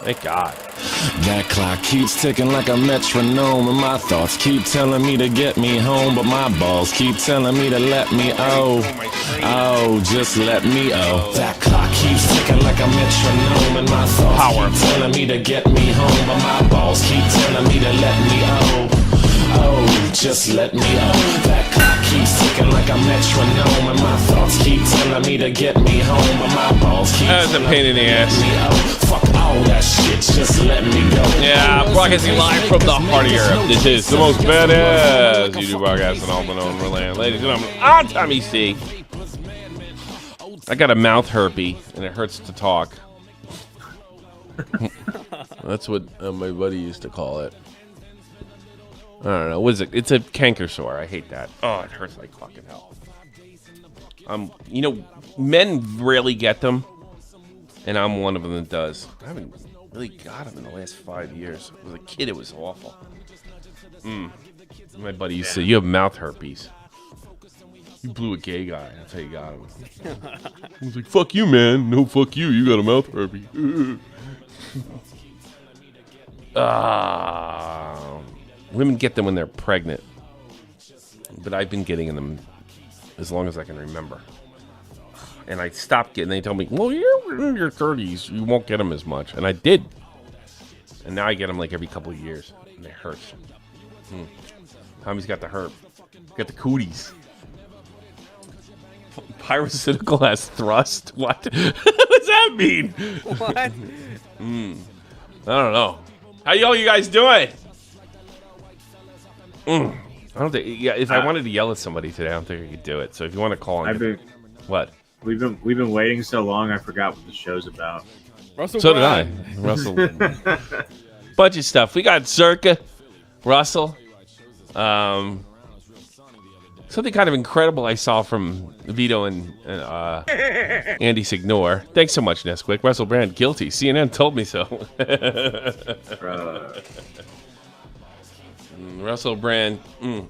Thank God. That clock keeps ticking like a metronome, and my thoughts keep telling me to get me home, but my balls keep telling me to let me just let me That clock keeps ticking like a metronome, and my thoughts keep telling me to get me home, but my balls keep telling me to let me just let me That clock keeps ticking like a metronome, and my thoughts keep telling me to get me home, but my balls keep That was a pain in the ass. Fuck all that shit, just let me go. Yeah, broadcasting live from the heart of Europe. This is the most badass YouTube broadcast in all the known land. Ladies and gentlemen, I'm Tommy C. I got a mouth herpes, and it hurts to talk. That's what my buddy used to call it. I don't know. What is it? It's a canker sore. I hate that. Oh, it hurts like fucking hell. You know, men rarely get them, and I'm one of them that does. I haven't really got them in the last 5 years. As a kid, it was awful. My buddy used to say, "You have mouth herpes. You blew a gay guy. That's how you got him." I was like, "Fuck you, man. No, fuck you. You got a mouth herpes." Women get them when they're pregnant, but I've been getting them as long as I can remember. And I stopped getting. They told me, "Well, you're in your 30s. You won't get them as much." And I did. And now I get them like every couple of years, and it hurts. Tommy's got the herp. Got the cooties. Pyrocynical has thrust. What? What does that mean? What? I don't know. How you guys doing? I don't think. Yeah, if I wanted to yell at somebody today, I don't think I could do it. So if you want to call in, what? We've been waiting so long. I forgot what the show's about. Russell So Brand. did I. Russell. Bunch of stuff. We got Zherka, Russell. Something kind of incredible I saw from Vito and Andy Signore. Thanks so much, Nesquik. Russell Brand guilty. CNN told me so. Russell Brand.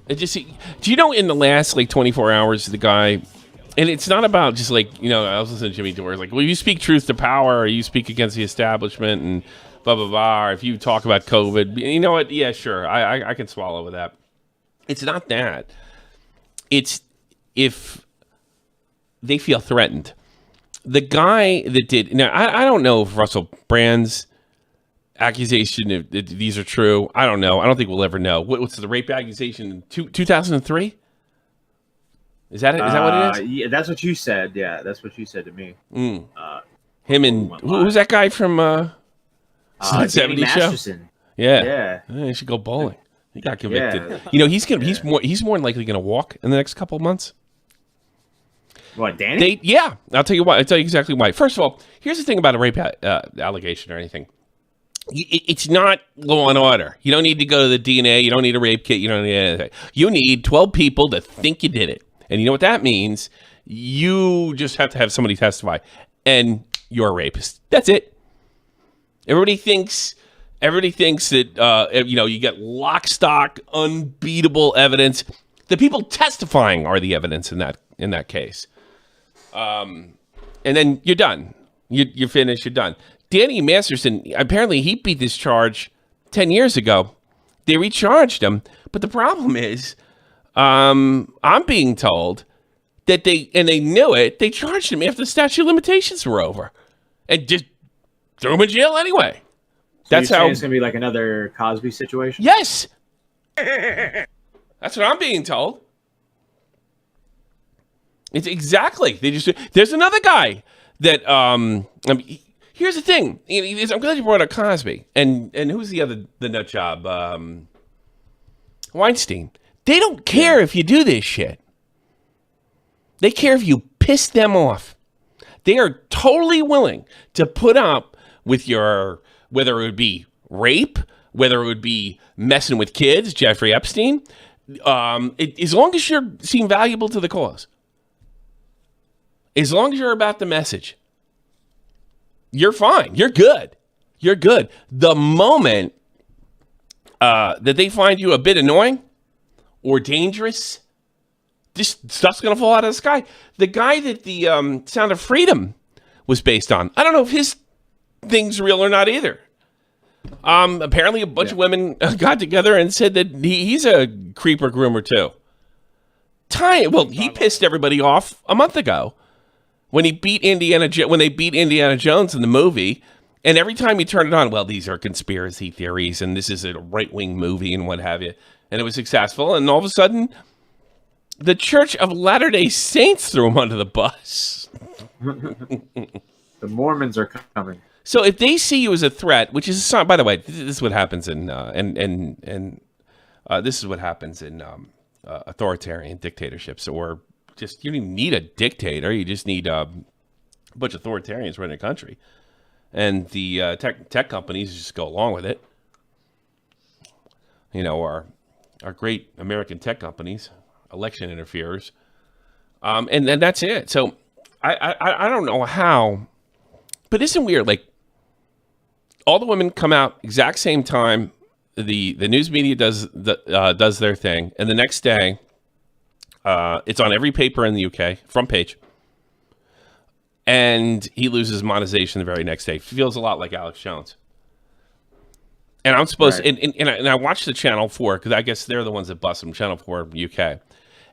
It just. Do you know in the last like 24 hours, the guy, and it's not about just like, you know, I was listening to Jimmy Dore, like, well, you speak truth to power, or you speak against the establishment, and blah blah blah. Or if you talk about COVID, you know what? Yeah, sure, I can swallow with that. It's not that. It's if they feel threatened. The guy that did now, I don't know if Russell Brand's accusation, if these are true. I don't know. I don't think we'll ever know. What's the rape accusation? 2003? Is that it? Is that what it is? Yeah, that's what you said. Yeah, that's what you said to me. Him and who's that guy from Danny 70 show? Masterson. Yeah. He should go bowling. He got convicted. Yeah. You know, he's more than likely gonna walk in the next couple of months. What, Danny? I'll tell you why. I'll tell you exactly why. First of all, here's the thing about a rape allegation or anything. It's not law and order. You don't need to go to the DNA. You don't need a rape kit. You don't need anything. You need 12 people to think you did it. And you know what that means? You just have to have somebody testify. And you're a rapist. That's it. Everybody thinks that, you know, you get lock, stock, unbeatable evidence. The people testifying are the evidence in that case. And then you're done. You're finished. You're done. Danny Masterson, apparently he beat this charge 10 years ago. They recharged him. But the problem is, I'm being told that they knew it, they charged him after the statute of limitations were over. And just threw him in jail anyway. So That's you're how saying it's going to be like another Cosby situation? Yes. That's what I'm being told. It's exactly. There's another guy that here's the thing. I'm glad you brought up Cosby. And who's the nut job? Weinstein. They don't care if you do this shit. They care if you piss them off. They are totally willing to put up with your, whether it would be rape, whether it would be messing with kids, Jeffrey Epstein, as long as you seem valuable to the cause. As long as you're about the message, you're fine. You're good. You're good. The moment that they find you a bit annoying or dangerous, this stuff's going to fall out of the sky. The guy that the Sound of Freedom was based on, I don't know if his thing's real or not either. Apparently, a bunch of women got together and said that he's a creeper groomer too. Well, he pissed everybody off a month ago when he beat when they beat Indiana Jones in the movie. And every time you turn it on, well, these are conspiracy theories, and this is a right-wing movie, and what have you. And it was successful, and all of a sudden, the Church of Latter-day Saints threw him under the bus. The Mormons are coming. So if they see you as a threat, which is a sign, by the way, this is what happens in this is what happens in authoritarian dictatorships, or just you don't even need a dictator, you just need a bunch of authoritarians running a country. And the tech companies just go along with it. You know, our great American tech companies, election interferers, and then that's it. So I don't know how, but isn't weird? Like all the women come out exact same time. The news media does their thing, and the next day, it's on every paper in the UK, front page. And he loses monetization the very next day. Feels a lot like Alex Jones. And I'm supposed to, and I watched the Channel 4, because I guess they're the ones that bust him, Channel 4 UK.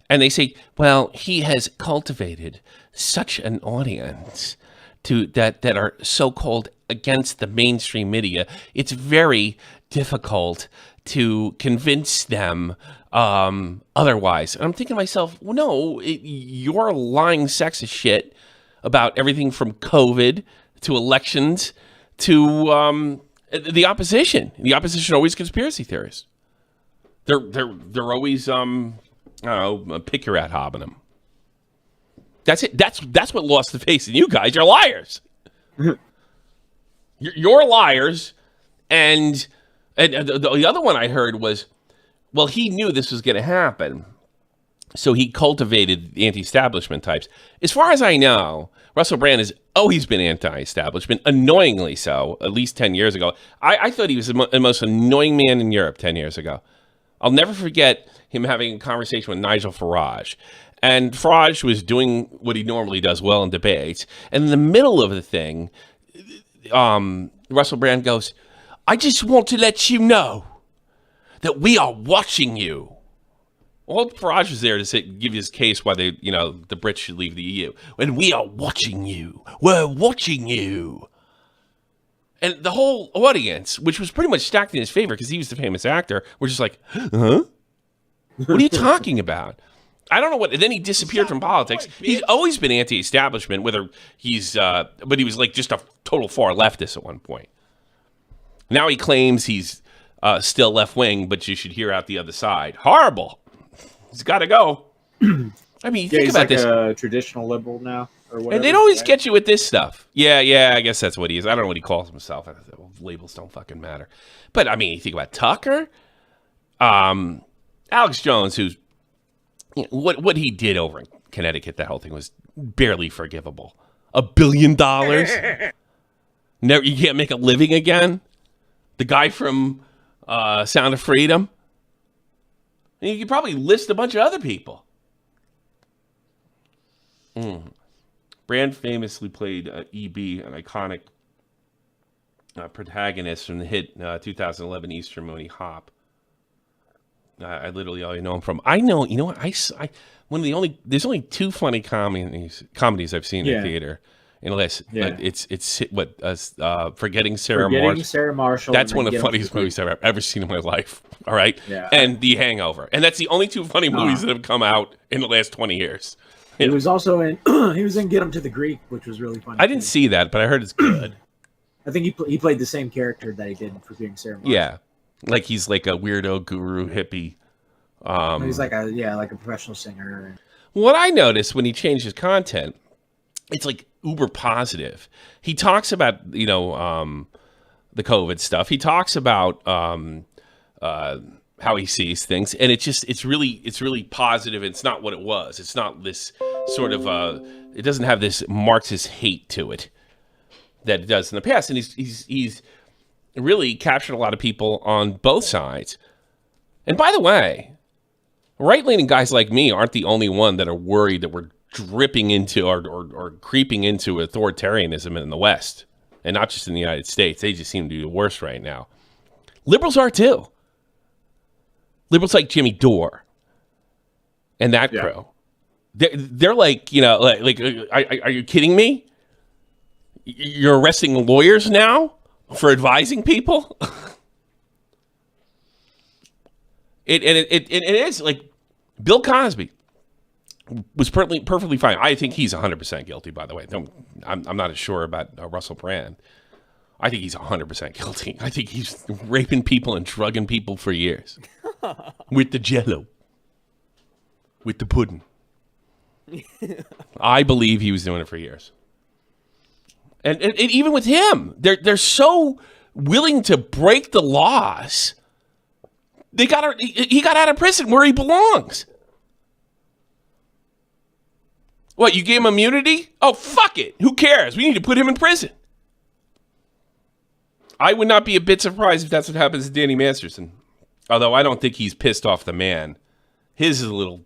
And they say, well, he has cultivated such an audience that are so-called against the mainstream media. It's very difficult to convince them otherwise. And I'm thinking to myself, well, no, you're lying sexist shit about everything from COVID to elections to the opposition. The opposition are always conspiracy theorists. They're always I don't know, pick your ad hominem. That's it. That's what lost the face. And you guys are liars. You're liars. And the other one I heard was, well, he knew this was going to happen, so he cultivated anti-establishment types. As far as I know, Russell Brand has always been anti-establishment, annoyingly so, at least 10 years ago. I thought he was the most annoying man in Europe 10 years ago. I'll never forget him having a conversation with Nigel Farage. And Farage was doing what he normally does well in debates. And in the middle of the thing, Russell Brand goes, I just want to let you know that we are watching you. Well, Farage was there to give his case why the Brits should leave the EU. And we are watching you. We're watching you. And the whole audience, which was pretty much stacked in his favor because he was the famous actor, were just like, huh? What are you talking about? I don't know what. And then he disappeared from politics. He's always been anti-establishment, whether he's, but he was like just a total far leftist at one point. Now he claims he's still left-wing, but you should hear out the other side. Horrible. He's got to go. I mean, think he's about like this. A traditional liberal now, or whatever. And they'd always get you with this stuff. Yeah, I guess that's what he is. I don't know what he calls himself. Labels don't fucking matter. But I mean, you think about Tucker, Alex Jones, who's what he did over in Connecticut. That whole thing was barely forgivable. $1 billion. Never, you can't make a living again. The guy from Sound of Freedom. And you could probably list a bunch of other people. Brand famously played E.B., an iconic protagonist from the hit 2011 Easter Money Hop. I literally all know him from. I know, you know what? One of the only. There's only two funny comedies I've seen in theater. Unless it's Forgetting Sarah Marshall. That's one of the funniest movies I've ever seen in my life. All right, and The Hangover, and that's the only two funny movies that have come out in the last 20 years. He was also in. He was in Get Him to the Greek, which was really funny. I didn't see that, but I heard it's good. I think he played the same character that he did in Forgetting Sarah Marshall. Yeah, like he's like a weirdo guru hippie. He's like a professional singer. What I noticed when he changed his content, it's like uber positive. He talks about the COVID stuff. He talks about how he sees things, and it's really positive. It's not what it was. It's not this sort of it doesn't have this Marxist hate to it that it does in the past. And he's really captured a lot of people on both sides. And by the way, right-leaning guys like me aren't the only one that are worried that we're dripping into or creeping into authoritarianism in the West, and not just in the United States. They just seem to be the worst right now. Liberals are too. Liberals like Jimmy Dore and that crew. They're like, you know, like are you kidding me? You're arresting lawyers now for advising people? It is like Bill Cosby was perfectly fine. I think he's 100% guilty, by the way. I'm not as sure about Russell Brand. I think he's 100% guilty. I think he's raping people and drugging people for years. With the jello. With the pudding. I believe he was doing it for years. And even with him, they're so willing to break the laws. He got out of prison where he belongs. What, you gave him immunity? Oh, fuck it. Who cares? We need to put him in prison. I would not be a bit surprised if that's what happens to Danny Masterson. Although I don't think he's pissed off the man. His is a little...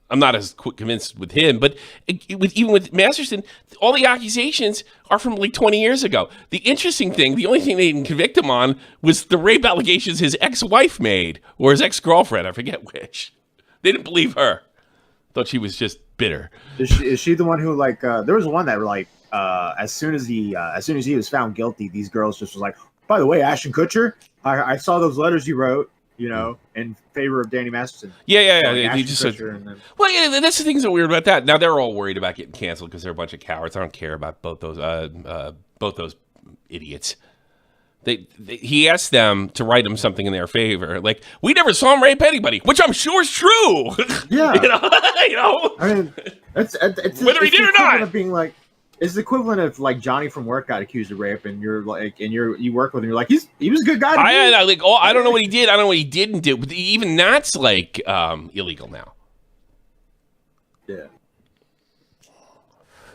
I'm not as convinced with him, but even with Masterson, all the accusations are from like 20 years ago. The interesting thing, the only thing they didn't convict him on was the rape allegations his ex-wife made, or his ex-girlfriend, I forget which. They didn't believe her. Thought she was just bitter. Is she the one who like? There was one that like as soon as he was found guilty, these girls just was like, by the way, Ashton Kutcher, I saw those letters you wrote, you know, in favor of Danny Masterson. Yeah. Like They just said, then... well, yeah, that's the things that are weird about that. Now they're all worried about getting canceled because they're a bunch of cowards. I don't care about both those idiots. He asked them to write him something in their favor. Like, we never saw him rape anybody, which I'm sure is true. Yeah. you know? I mean, it's whether he did or not. Of being like, it's the equivalent of like Johnny from work got accused of rape, and you're like, and you work with him, you're like, he was a good guy. I don't know what he did. I don't know what he didn't do. But even that's like illegal now. Yeah.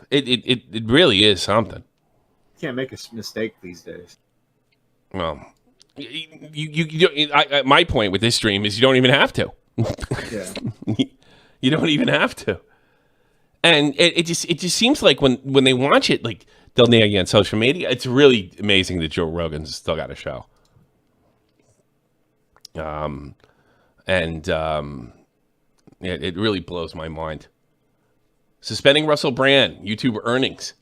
It really is something. You can't make a mistake these days. Well, my point with this stream is you don't even have to. Yeah. You don't even have to. And it just seems like when they watch it, like they'll nail you on social media. It's really amazing that Joe Rogan's still got a show. It really blows my mind. Suspending Russell Brand, YouTube earnings,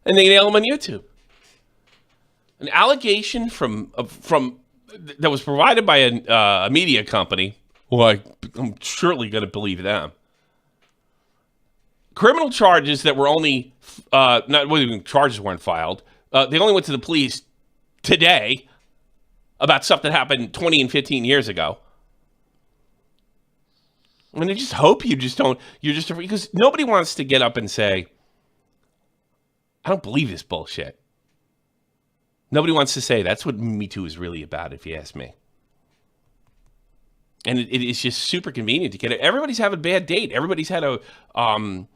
and they nail him on YouTube. An allegation from that was provided by a media company. Well, I'm surely going to believe them. Criminal charges that were only charges weren't filed. They only went to the police today about stuff that happened 20 and 15 years ago. I mean, I just hope you just don't. You're just because nobody wants to get up and say, "I don't believe this bullshit." Nobody wants to say that's what Me Too is really about, if you ask me. And it is just super convenient to get it. Everybody's having a bad date. Everybody's had a, I'm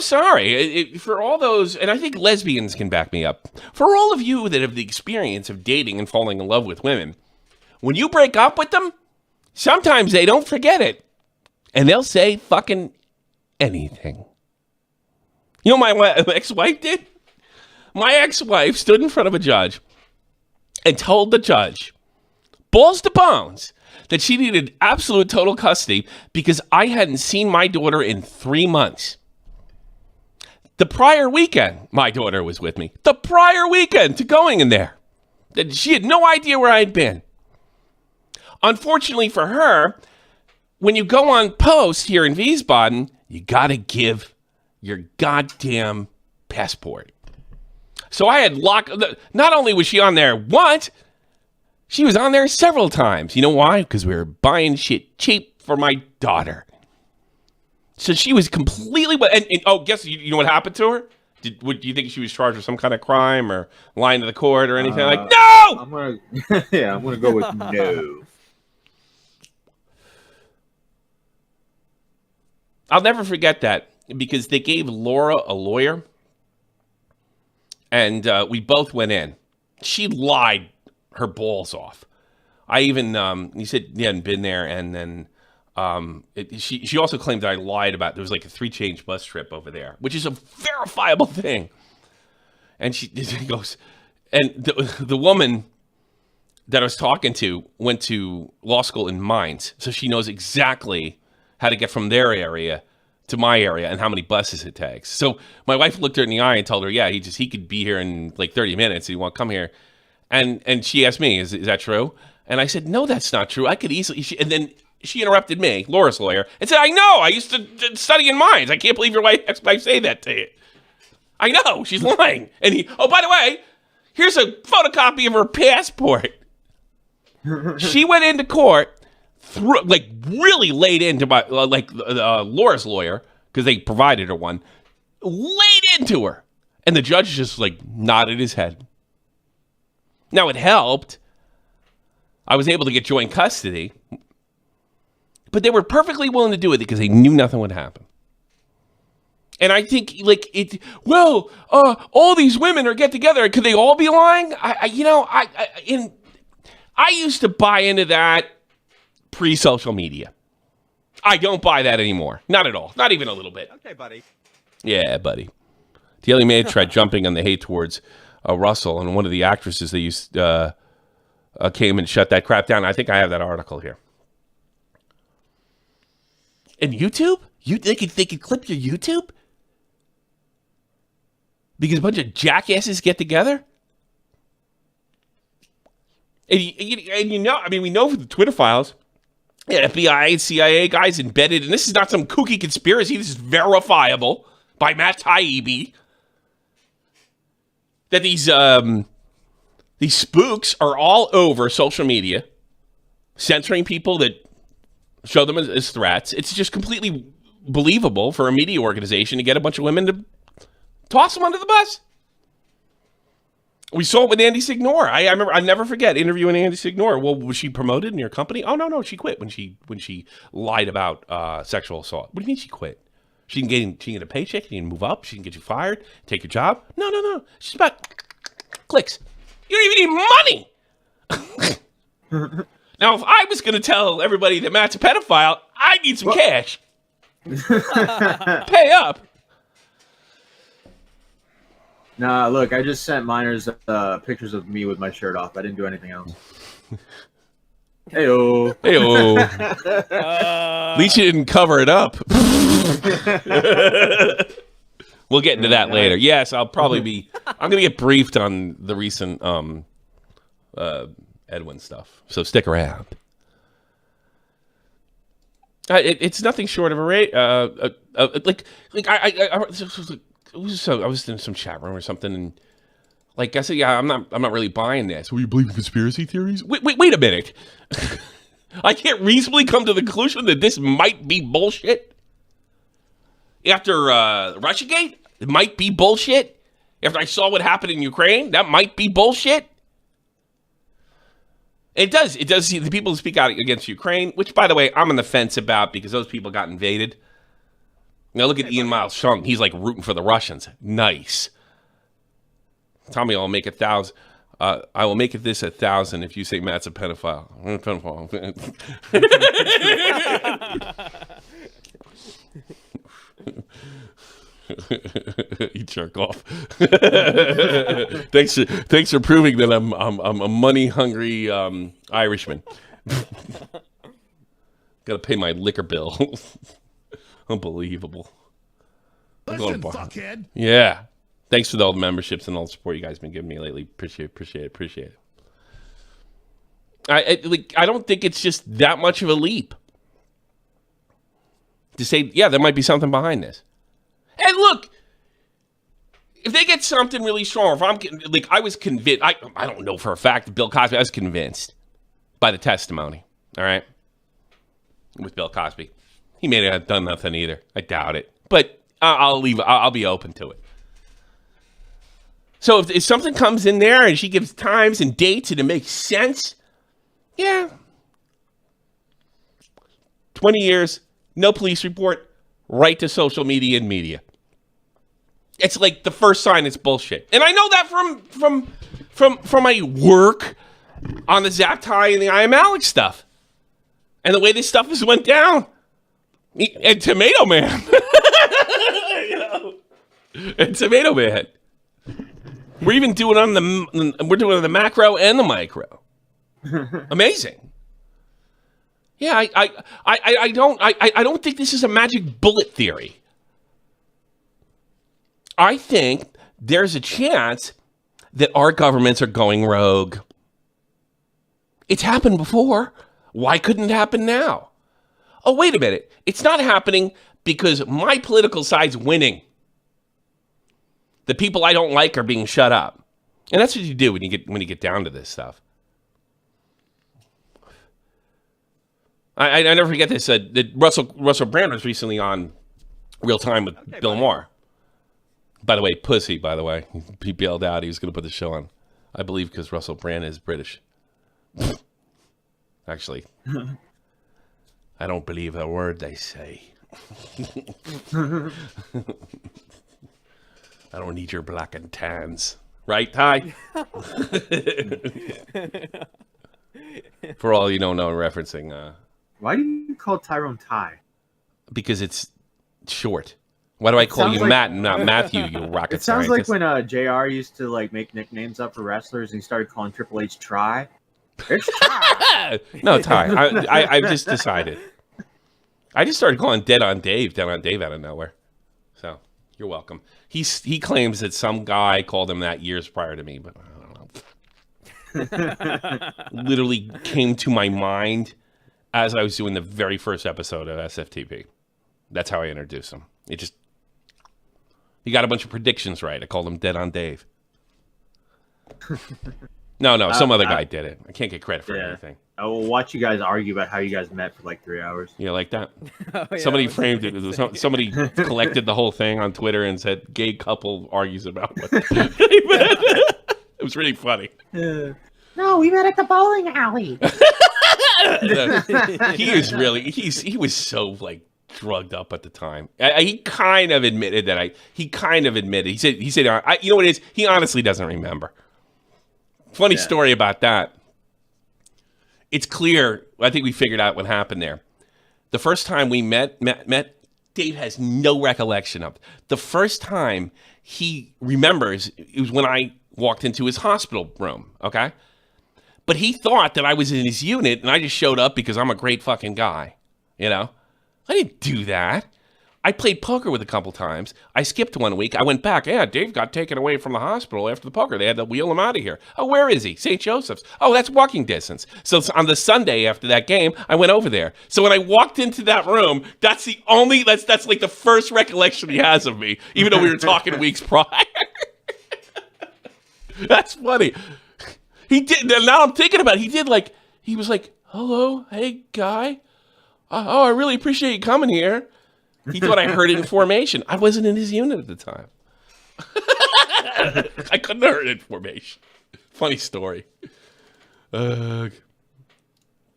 sorry for all those, and I think lesbians can back me up. For all of you that have the experience of dating and falling in love with women, when you break up with them, sometimes they don't forget it. And they'll say fucking anything. You know what my ex-wife did? My ex-wife stood in front of a judge and told the judge, balls to bones, that she needed absolute total custody because I hadn't seen my daughter in 3 months. The prior weekend, my daughter was with me. The prior weekend to going in there. She had no idea where I'd been. Unfortunately for her, when you go on post here in Wiesbaden, you got to give your goddamn passport. So I had not only was she on there once, she was on there several times. You know why? Because we were buying shit cheap for my daughter. So she was completely... guess you know what happened to her? Do you think she was charged with some kind of crime or lying to the court or anything? No! I'm gonna go with no. I'll never forget that because they gave Laura a lawyer. And we both went in. She lied her balls off. I even, he said he hadn't been there. And then she also claimed that I lied about, there was like a 3-change bus trip over there, which is a verifiable thing. And she goes, and the woman that I was talking to went to law school in Mainz, so she knows exactly how to get from their area to my area and how many buses it takes. So my wife looked her in the eye and told her, yeah, he could be here in like 30 minutes. You want to come here? And she asked me, is that true? And I said, no, that's not true. I could easily. And then she interrupted me, Laura's lawyer, and said, I know. I used to study in Mainz. I can't believe your wife say that to you. I know. She's lying. And oh, by the way, here's a photocopy of her passport. She went into court, really laid into my, Laura's lawyer, because they provided her one, laid into her. And the judge just nodded his head. Now, it helped. I was able to get joint custody. But they were perfectly willing to do it because they knew nothing would happen. And I think, all these women are get together. Could they all be lying? I used to buy into that pre-social media. I don't buy that anymore. Not at all. Not even a little bit. Okay, buddy. Yeah, buddy. Daily Mail tried jumping on the hate towards Russell, and one of the actresses they used came and shut that crap down. I think I have that article here. And YouTube? They could clip your YouTube? Because a bunch of jackasses get together? And we know from the Twitter files, FBI and CIA guys embedded, and this is not some kooky conspiracy, this is verifiable by Matt Taibbi, that these spooks are all over social media, censoring people that show them as threats. It's just completely believable for a media organization to get a bunch of women to toss them under the bus. We saw it with Andy Signore. I remember. I never forget interviewing Andy Signore. Well, was she promoted in your company? Oh no, she quit when she lied about sexual assault. What do you mean she quit? She didn't get a paycheck. She didn't move up. She didn't get you fired. Take your job. No. She's about clicks. You don't even need money. Now, if I was going to tell everybody that Matt's a pedophile, I need some cash. Pay up. Nah, look, I just sent minors pictures of me with my shirt off. I didn't do anything else. Heyo. At least you didn't cover it up. We'll get into that later. Yes, I'm going to get briefed on the recent Edwin stuff. So stick around. It's nothing short of a rate. I was in some chat room or something, and I said, yeah, I'm not really buying this. Well, you believe in conspiracy theories? Wait a minute. I can't reasonably come to the conclusion that this might be bullshit. After Russiagate, it might be bullshit. After I saw what happened in Ukraine, that might be bullshit. It does see the people who speak out against Ukraine, which, by the way, I'm on the fence about because those people got invaded. Now look at Ian Miles Chung. He's rooting for the Russians. Nice. Tommy, I'll make 1,000. I will make it this 1,000 if you say Matt's a pedophile. You jerk off. Thanks for proving that I'm a money hungry Irishman. Got to pay my liquor bill. Unbelievable. Listen, fuckhead. Yeah. Thanks for all the memberships and all the support you guys have been giving me lately. Appreciate it. I don't think it's just that much of a leap to say, yeah, there might be something behind this. And look, if they get something really strong, if I'm I was convinced, I don't know for a fact that Bill Cosby, I was convinced by the testimony, all right, with Bill Cosby. He may not have done nothing either. I doubt it. But I'll be open to it. So if something comes in there and she gives times and dates and it makes sense, yeah. 20 years, no police report, right to social media and media. It's the first sign it's bullshit. And I know that from my work on the Zap Tie and the I Am Alex stuff. And the way this stuff has went down. And Tomato Man. And Tomato Man. We're even doing it on the macro and the micro. Amazing. Yeah, I don't think this is a magic bullet theory. I think there's a chance that our governments are going rogue. It's happened before. Why couldn't it happen now? Oh, wait a minute. It's not happening because my political side's winning. The people I don't like are being shut up. And that's what you do when you get down to this stuff. I never forget this. That Russell Brand was recently on Real Time with Bill Maher. By the way, pussy, by the way. He bailed out. He was going to put the show on. I believe because Russell Brand is British. Actually, I don't believe a word they say. I don't need your black and tans. Right, Ty? For all you don't know, referencing... Why do you call Tyrone Ty? Because it's short. Why do I call you like, Matt and not Matthew, you rocket It sounds scientist? like when JR used to like make nicknames up for wrestlers and he started calling Triple H Try. It's Ty. No, Ty. I've just decided. I just started calling Dead on Dave out of nowhere. So, you're welcome. He claims that some guy called him that years prior to me, but I don't know. Literally came to my mind as I was doing the very first episode of SFTP. That's how I introduced him. He got a bunch of predictions right. I called him Dead on Dave. No, some other guy did it. I can't get credit for anything. I will watch you guys argue about how you guys met for like 3 hours. Yeah, like that. Oh, yeah, Somebody framed it. Somebody collected the whole thing on Twitter and said, gay couple argues about what they met. It was really funny. No, we met at the bowling alley. He was so like drugged up at the time. He kind of admitted that he said you know what it is? He honestly doesn't remember. Funny story about that. It's clear. I think we figured out what happened there. The first time we met, Dave has no recollection of. The first time he remembers, it was when I walked into his hospital room, okay? But he thought that I was in his unit and I just showed up because I'm a great fucking guy, you know? I didn't do that. I played poker with a couple times. I skipped 1 week. I went back. Yeah, Dave got taken away from the hospital after the poker. They had to wheel him out of here. Oh, where is he? St. Joseph's. Oh, that's walking distance. So on the Sunday after that game, I went over there. So when I walked into that room, that's like the first recollection he has of me, even though we were talking weeks prior. That's funny. He did. Now I'm thinking about it. He was like, hello, hey, guy. Oh, I really appreciate you coming here. He thought I heard it in formation. I wasn't in his unit at the time. I couldn't have heard it in formation. Funny story. Dead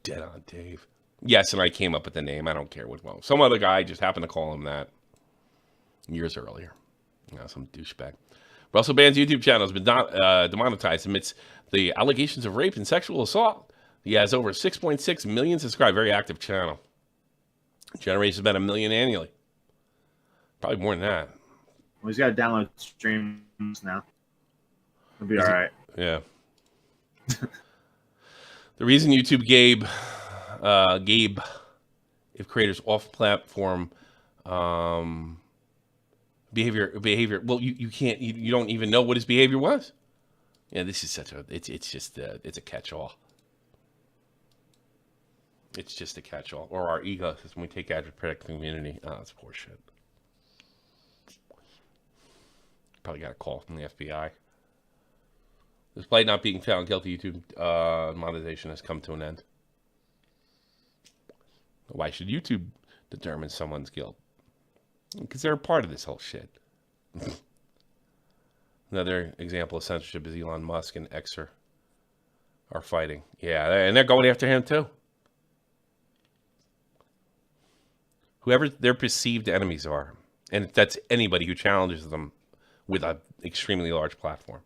on Dave. Yes, and I came up with the name. I don't care what. Well, some other guy just happened to call him that years earlier. Some douchebag. Russell Band's YouTube channel has been demonetized amidst the allegations of rape and sexual assault. He has over 6.6 million subscribers. Very active channel. Generates about 1 million annually. Probably more than that. Well, he's got to download streams now. He'll be all right. Yeah. The reason YouTube gave if creators off-platform behavior. Well, you can't. You don't even know what his behavior was. Yeah, this is it's a catch-all. It's just a catch-all. Or our ecosystem. We take ads to protect the community. Oh, that's poor shit. Probably got a call from the FBI. Despite not being found guilty, YouTube monetization has come to an end. Why should YouTube determine someone's guilt? Because they're a part of this whole shit. Another example of censorship is Elon Musk and Xer are fighting. Yeah, and they're going after him too. Whoever their perceived enemies are, and that's anybody who challenges them with an extremely large platform.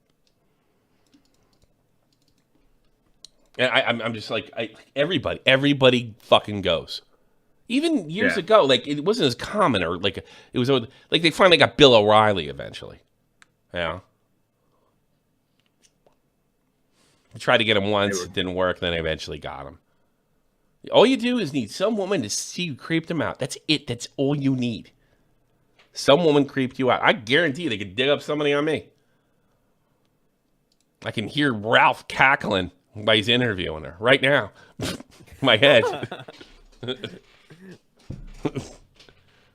And I'm just like, everybody fucking goes. Even years ago, like it wasn't as common, or like it was like they finally got Bill O'Reilly eventually. Yeah. I tried to get him once, it didn't work, then I eventually got him. All you do is need some woman to see you creeped him out. That's it. That's all you need. Some woman creeped you out. I guarantee you they could dig up somebody on me. I can hear Ralph cackling while he's interviewing her right now. My head.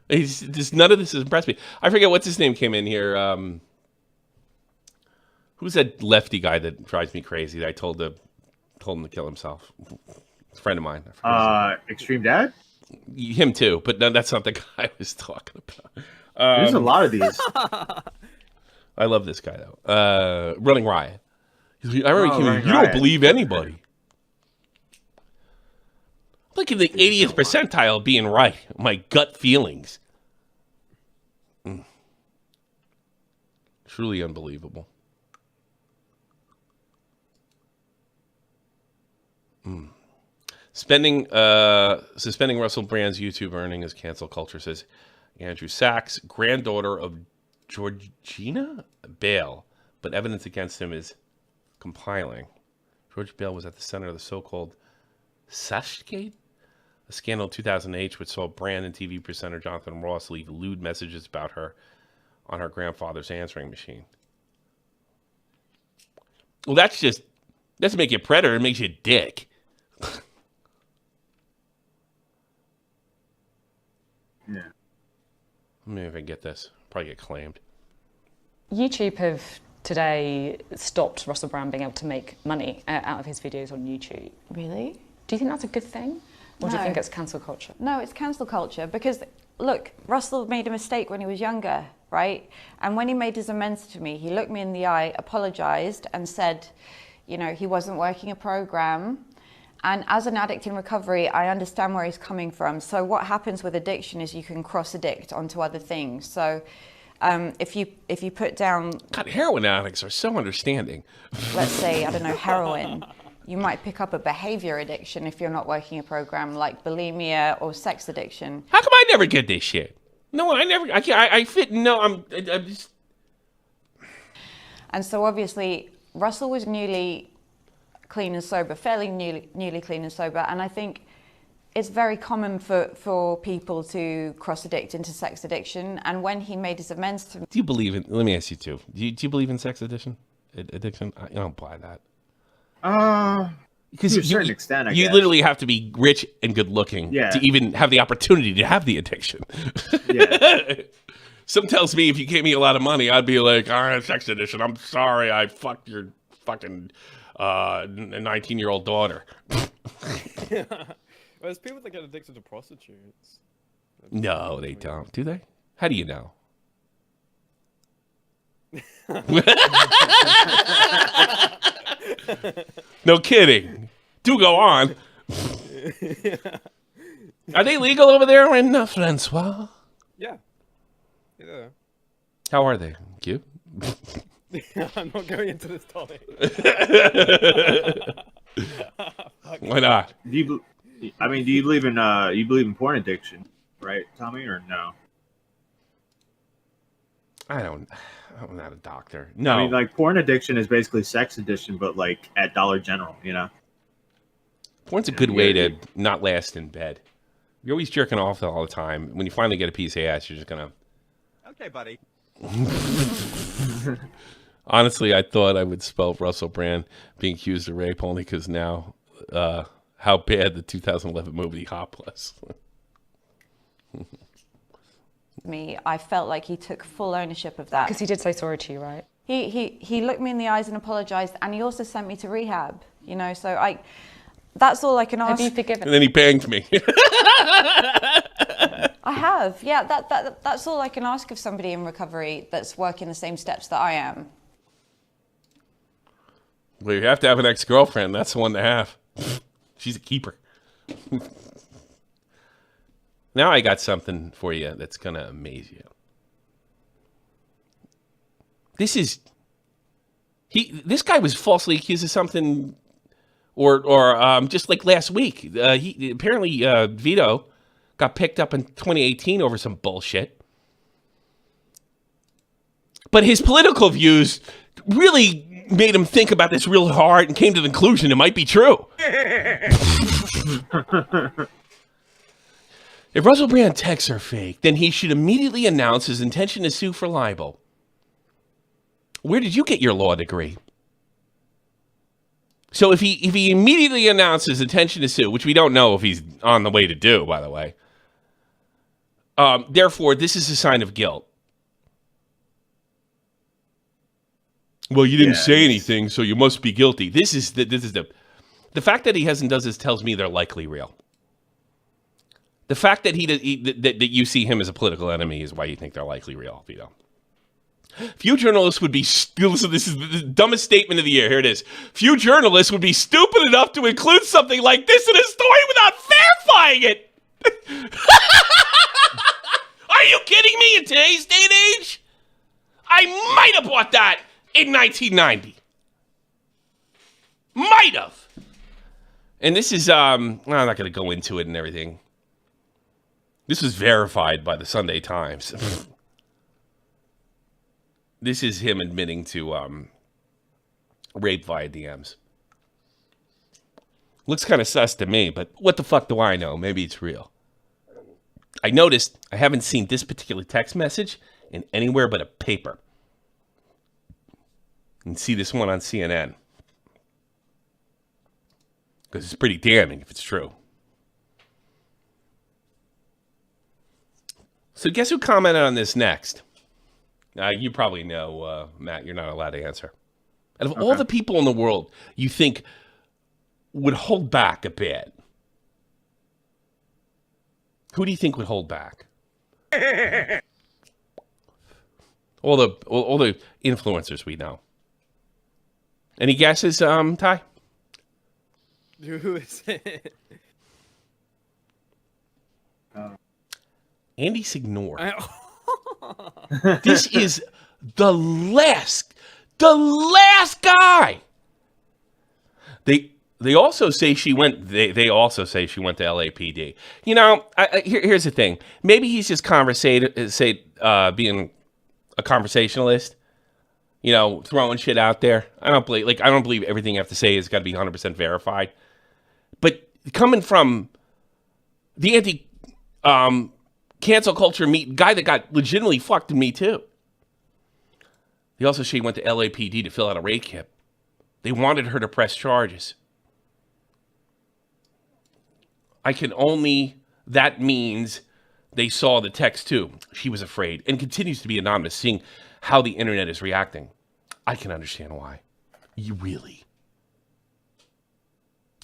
He's just, none of this has impressed me. I forget what's his name came in here. Who's that lefty guy that drives me crazy that I told him to kill himself? A friend of mine. Extreme Dad? Him too, but no, that's not the guy I was talking about. There's a lot of these. I love this guy though. Running Riot. I remember he came in, you don't believe anybody. Look at the 80th percentile of being right. My gut feelings. Truly unbelievable. Suspending Russell Brand's YouTube earning as cancel culture, says Andrew Sachs, granddaughter of Georgina Bale, but evidence against him is compiling. George Bale was at the center of the so-called Sashgate, a scandal in 2008 which saw Brand and TV presenter Jonathan Ross leave lewd messages about her on her grandfather's answering machine. Well, that doesn't make you a predator, it makes you a dick. Yeah. Let me see if I can get this. Probably get claimed. YouTube have today stopped Russell Brand being able to make money out of his videos on YouTube. Really? Do you think that's a good thing? Or do you think it's cancel culture? No, it's cancel culture because, look, Russell made a mistake when he was younger, right? And when he made his amends to me, he looked me in the eye, apologized, and said, you know, he wasn't working a program. And as an addict in recovery, I understand where he's coming from. So what happens with addiction is you can cross-addict onto other things. So if you put down... God, heroin addicts are so understanding. Let's say, I don't know, heroin. You might pick up a behavior addiction if you're not working a program, like bulimia or sex addiction. How come I never get this shit? No, I never... I can't... I fit... No, I'm just... And so obviously, Russell was newly clean and sober, fairly newly clean and sober, and I think it's very common for people to cross-addict into sex addiction, and when he made his amends to me... Do you believe in... Let me ask you too. Do you believe in sex addiction? Addiction? I don't buy that. Because to a certain extent, I guess. You literally have to be rich and good-looking to even have the opportunity to have the addiction. Yeah. Some tells me if you gave me a lot of money, I'd be like, all right, sex addiction. I'm sorry, I fucked your fucking 19-year-old daughter. Well, there's people that get addicted to prostitutes. No, they don't. Do they? How do you know? No kidding. Do go on. Are they legal over there in Francois? Yeah. Yeah. How are they? Cute? I'm not going into this topic. Why not? Do you believe in porn addiction, right, Tommy, or no? I'm not a doctor. No. I mean, like, porn addiction is basically sex addiction, but like at Dollar General, you know? Porn's a good way to not last in bed. You're always jerking off all the time. When you finally get a piece of ass, you're just gonna... Okay, buddy. Honestly, I thought I would spell Russell Brand being accused of rape only because now how bad the 2011 movie Hop was. I felt like he took full ownership of that. Because he did say sorry to you, right? He looked me in the eyes and apologized, and he also sent me to rehab, you know, so that's all I can ask. Have you forgiven? And then he banged me. I have, yeah, that's all I can ask of somebody in recovery that's working the same steps that I am. Well, you have to have an ex-girlfriend. That's the one to have. She's a keeper. Now I got something for you that's going to amaze you. This guy was falsely accused of something, or just like last week. He apparently Vito got picked up in 2018 over some bullshit. But his political views really made him think about this real hard and came to the conclusion it might be true. If Russell Brand texts are fake, then he should immediately announce his intention to sue for libel. Where did you get your law degree? So if he immediately announces his intention to sue, which we don't know if he's on the way to do, by the way, therefore, this is a sign of guilt. Well, you didn't say anything, so you must be guilty. This is the fact that he hasn't does this tells me they're likely real. The fact that that you see him as a political enemy is why you think they're likely real, Vito. Few journalists would be listen, this is the dumbest statement of the year. Here it is. Few journalists would be stupid enough to include something like this in a story without verifying it. Are you kidding me? In today's day and age, I might have bought that in 1990. Might have. And this is I'm not going to go into it and everything. This was verified by the Sunday Times. This is him admitting to rape via DMs. Looks kind of sus to me, but what the fuck do I know? Maybe it's real. I noticed I haven't seen this particular text message in anywhere but a paper. You can see this one on CNN. Because it's pretty damning if it's true. So guess who commented on this next? You probably know, Matt, you're not allowed to answer. Out of all the people in the world you think would hold back a bit, who do you think would hold back? all the influencers we know. Any guesses, Ty? Who is it? Andy Signore. This is the last guy. They also say she went. They also say she went to LAPD. You know, here's the thing. Maybe he's just being a conversationalist. You know, throwing shit out there. I don't believe everything you have to say has got to be 100% verified. But coming from the cancel culture guy that got legitimately fucked in Me Too. They also say she went to LAPD to fill out a rape kit. They wanted her to press charges. That means they saw the text too. She was afraid and continues to be anonymous, seeing how the internet is reacting. I can understand why. You really?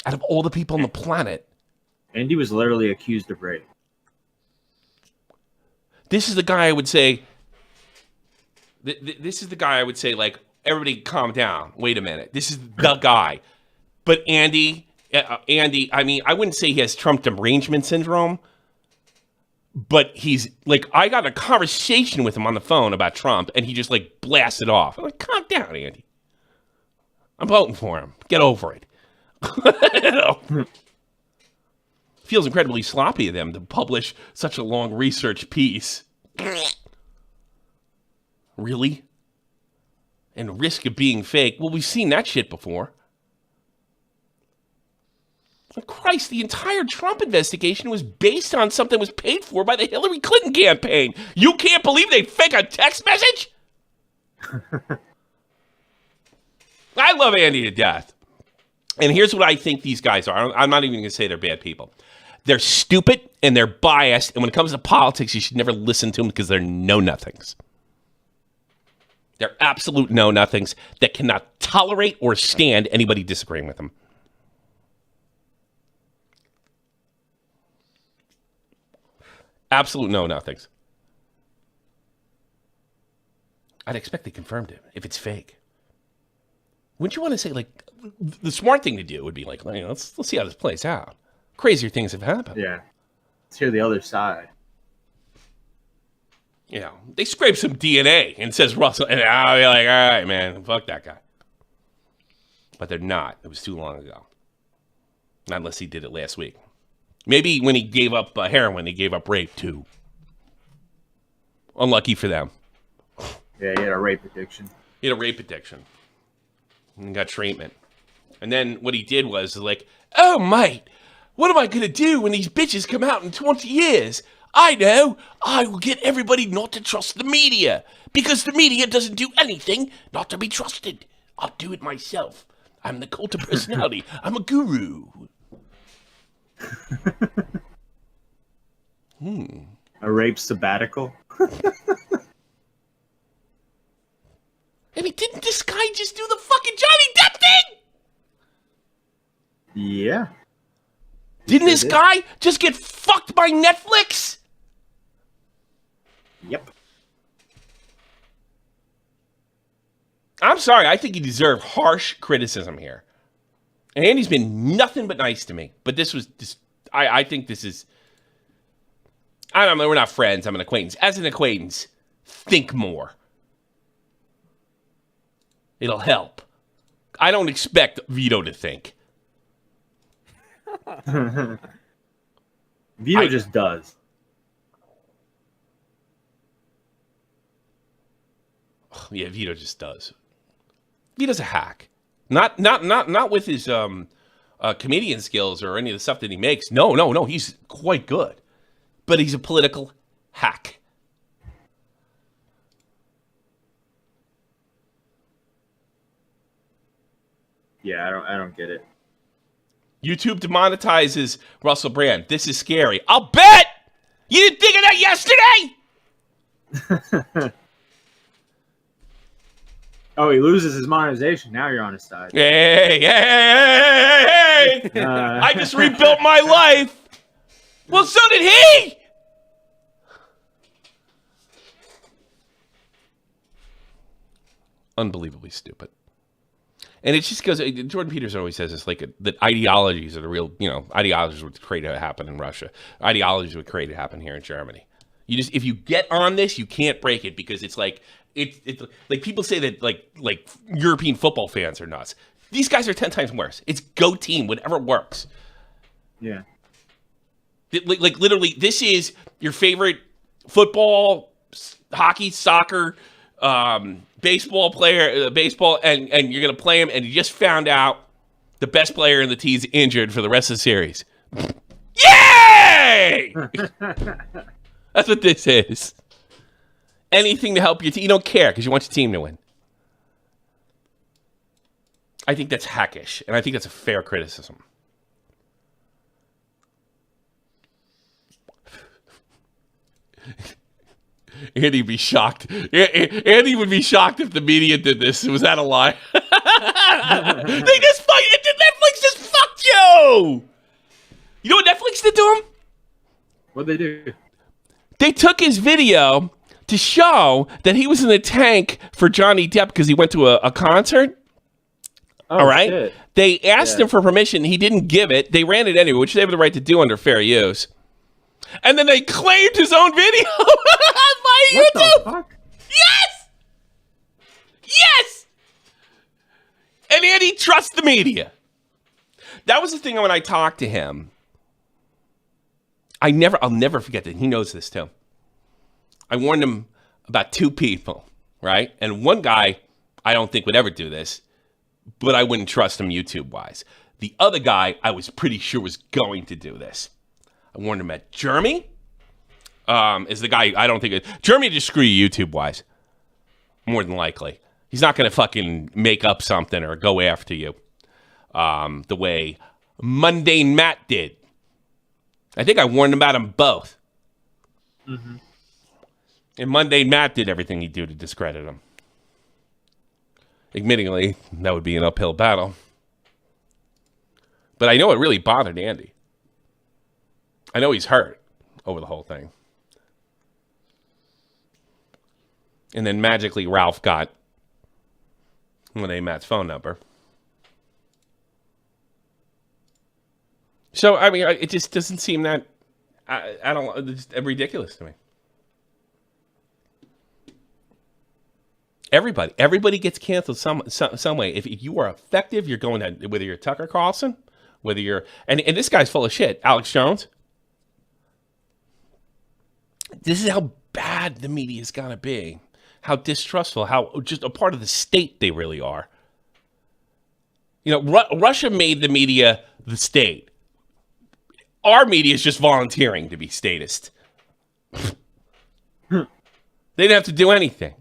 Out of all the people on the planet. Andy was literally accused of rape. This is the guy I would say. This is the guy I would say, like, everybody calm down. Wait a minute. This is the guy. But Andy, I mean, I wouldn't say he has Trump derangement syndrome, but he's like, I got a conversation with him on the phone about Trump, and he just like blasted off. I'm like, calm down, Andy. I'm voting for him. Get over it. You know? Feels incredibly sloppy of them to publish such a long research piece. Really? And risk of being fake. Well, we've seen that shit before. Christ, the entire Trump investigation was based on something that was paid for by the Hillary Clinton campaign. You can't believe they fake a text message? I love Andy to death. And here's what I think these guys are. I'm not even going to say they're bad people. They're stupid and they're biased. And when it comes to politics, you should never listen to them because they're know-nothings. They're absolute know-nothings that cannot tolerate or stand anybody disagreeing with them. Absolute know-nothings. I'd expect they confirmed it if it's fake. Wouldn't you want to say, like, the smart thing to do would be like, you know, let's see how this plays out. Crazier things have happened. Yeah. Let's hear the other side. You know, they scrape some DNA and says Russell, and I'll be like, all right, man, fuck that guy. But they're not. It was too long ago. Not unless he did it last week. Maybe when he gave up heroin, he gave up rape too. Unlucky for them. Yeah, he had a rape addiction. He had a rape addiction. and got treatment. And then what he did was like, oh, mate, what am I going to do when these bitches come out in 20 years? I know. I will get everybody not to trust the media because the media doesn't do anything not to be trusted. I'll do it myself. I'm the cult of personality. I'm a guru. A rape sabbatical. I mean, didn't this guy just do the fucking Johnny Depp thing? Yeah. Didn't this guy just get fucked by Netflix? Yep. I'm sorry. I think he deserved harsh criticism here. And Andy's been nothing but nice to me. But this was just, I think this is, I don't know, we're not friends. I'm an acquaintance. As an acquaintance, think more. It'll help. I don't expect Vito to think. Vito just does. Yeah, Vito just does. Vito's a hack. Not with his comedian skills or any of the stuff that he makes. No. He's quite good. But he's a political hack. Yeah, I don't get it. YouTube demonetizes Russell Brand. This is scary. I'll bet! You didn't think of that yesterday? Oh, he loses his monetization. Now you're on his side. Hey! I just rebuilt my life. Well, so did he! Unbelievably stupid. And it just goes, Jordan Peterson always says this, like, that ideologies are the real, ideologies would create it happen in Russia. Ideologies would create it happen here in Germany. You just, if you get on this, you can't break it because it's like, it's like people say that like European football fans are nuts. These guys are 10 times worse. It's go team, whatever works. Yeah. Like literally, this is your favorite football, hockey, soccer, baseball player, and you're gonna play him, and you just found out the best player in the team's injured for the rest of the series. Yay! That's what this is. Anything to help your team. You don't care because you want your team to win. I think that's hackish, and I think that's a fair criticism. Andy would be shocked. Andy would be shocked if the media did this. Was that a lie? Netflix just fucked you. You know what Netflix did to him? What'd they do? They took his video to show that he was in the tank for Johnny Depp because he went to a concert. Oh, all right. Shit. They asked him for permission. He didn't give it. They ran it anyway, which they have the right to do under fair use. And then they claimed his own video by What YouTube. the fuck? Yes. And Andy trusts the media. That was the thing when I talked to him. I'll never forget that. He knows this too. I warned him about two people, right? And one guy I don't think would ever do this, but I wouldn't trust him YouTube-wise. The other guy I was pretty sure was going to do this. I warned him at Jeremy. Is the guy I don't think Jeremy just screw you YouTube-wise. More than likely. He's not going to fucking make up something or go after you the way Mundane Matt did. I think I warned about them both. Mm-hmm. And Mundane Matt did everything he'd do to discredit him. Admittingly, that would be an uphill battle. But I know it really bothered Andy. I know he's hurt over the whole thing. And then magically Ralph got Mundane Matt's phone number. So, I mean, it just doesn't seem that, I don't, it's just ridiculous to me. Everybody gets canceled some way. If you are effective, you're going to, whether you're Tucker Carlson, whether you're, and this guy's full of shit, Alex Jones. This is how bad the media's gonna be. How distrustful, how just a part of the state they really are. You know, Russia made the media the state. Our media is just volunteering to be statist. They didn't have to do anything.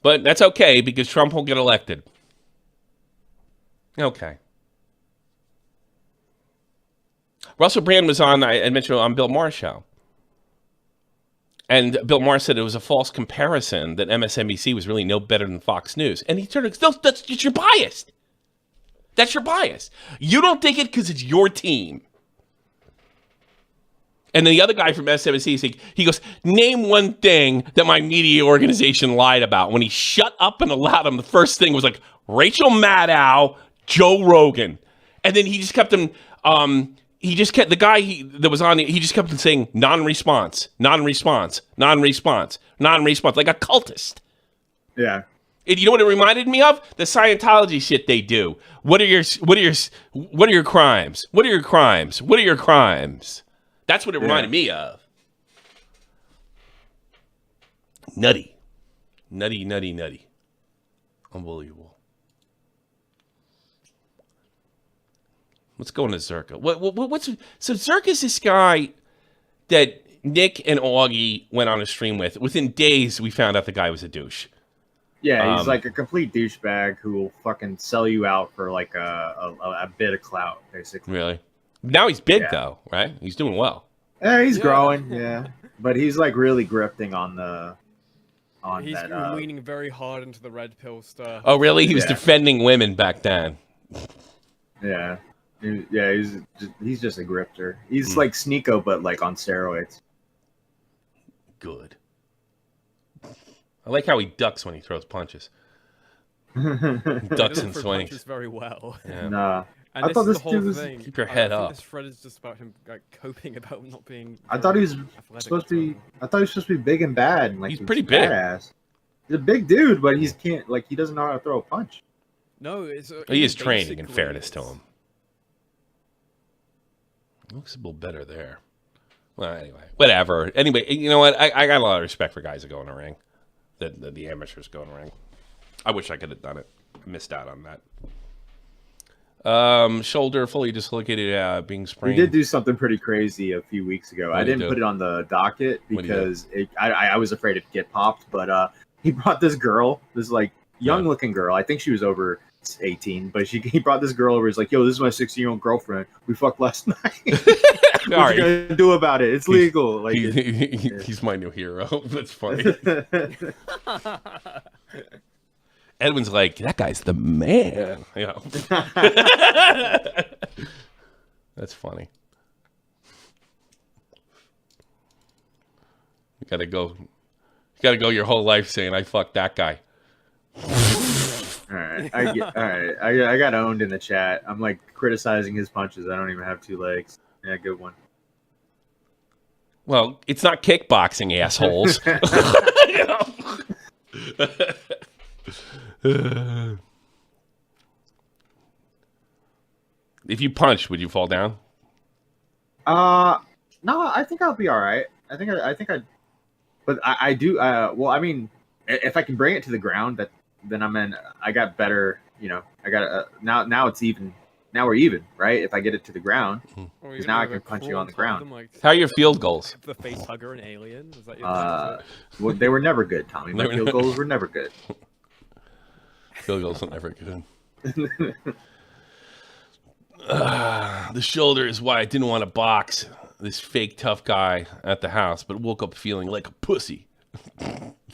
But that's okay because Trump will get elected. Okay. Russell Brand was on, I mentioned, on Bill Maher's show. And Bill Maher said it was a false comparison that MSNBC was really no better than Fox News. And he turned, that's you're biased. That's your bias. You don't think it because it's your team. And then the other guy from MSNBC, he goes, name one thing that my media organization lied about. When he shut up and allowed him, the first thing was like Rachel Maddow, Joe Rogan. And then he just kept him... the guy that was on, he just kept on saying non-response, non-response, non-response, non-response, like a cultist. Yeah. And you know what it reminded me of? The Scientology shit they do. What are your crimes? What are your crimes? What are your crimes? That's what it reminded me of. Nutty. Nutty, nutty, nutty. Unbelievable. Let's go into Zherka. So Zherka's this guy that Nick and Augie went on a stream with. Within days, we found out the guy was a douche. Yeah, he's like a complete douchebag who will fucking sell you out for like a bit of clout, basically. Really? Now he's big though, right? He's doing well. Yeah, he's growing. Yeah, but he's like really grifting on the. He's leaning very hard into the red pill stuff. Oh, really? He was defending women back then. Yeah. He's just a grifter. He's like Sneeko, but like on steroids. Good. I like how he ducks when he throws punches. Ducks and swings. Punches very well. Yeah. Nah. And I thought this whole dude was... thing. Keep your head up. This thread is just about him like coping about not being. I thought he was supposed to be. I thought he was supposed to be big and bad. And, like, he's pretty big. Badass. He's a big dude, but he doesn't know how to throw a punch. No, he is training. In fairness to him, looks a little better there. Well, anyway, whatever. Anyway, you know what? I got a lot of respect for guys that go in a ring. The amateurs go in a ring. I wish I could have done it. I missed out on that. Shoulder fully dislocated, being sprained. He did do something pretty crazy a few weeks ago. I didn't put it on the docket because I was afraid it'd get popped. But he brought this girl, this like young-looking girl. I think she was over 18, but he brought this girl over. He's like, "Yo, this is my 16-year-old girlfriend. We fucked last night. What you gonna do about it? It's legal." Like he's my new hero. That's funny. Edwin's like, that guy's the man. Yeah. That's funny. You gotta go your whole life saying I fucked that guy. All right. I got owned in the chat. I'm like criticizing his punches. I don't even have two legs. Yeah, good one. Well, it's not kickboxing, assholes. If you punched, would you fall down? No, I think I'll be all right. I think but I do. Well, I mean, if I can bring it to the ground, then I'm in. I got better. You know, I got now it's even. Now we're even, right? If I get it to the ground, because now I can punch you on the ground. How are your field goals? The face hugger and alien. Was that your well, they were never good, Tommy. My field goals were never good. Field goals are never good. The shoulder is why I didn't want to box this fake tough guy at the house, but woke up feeling like a pussy.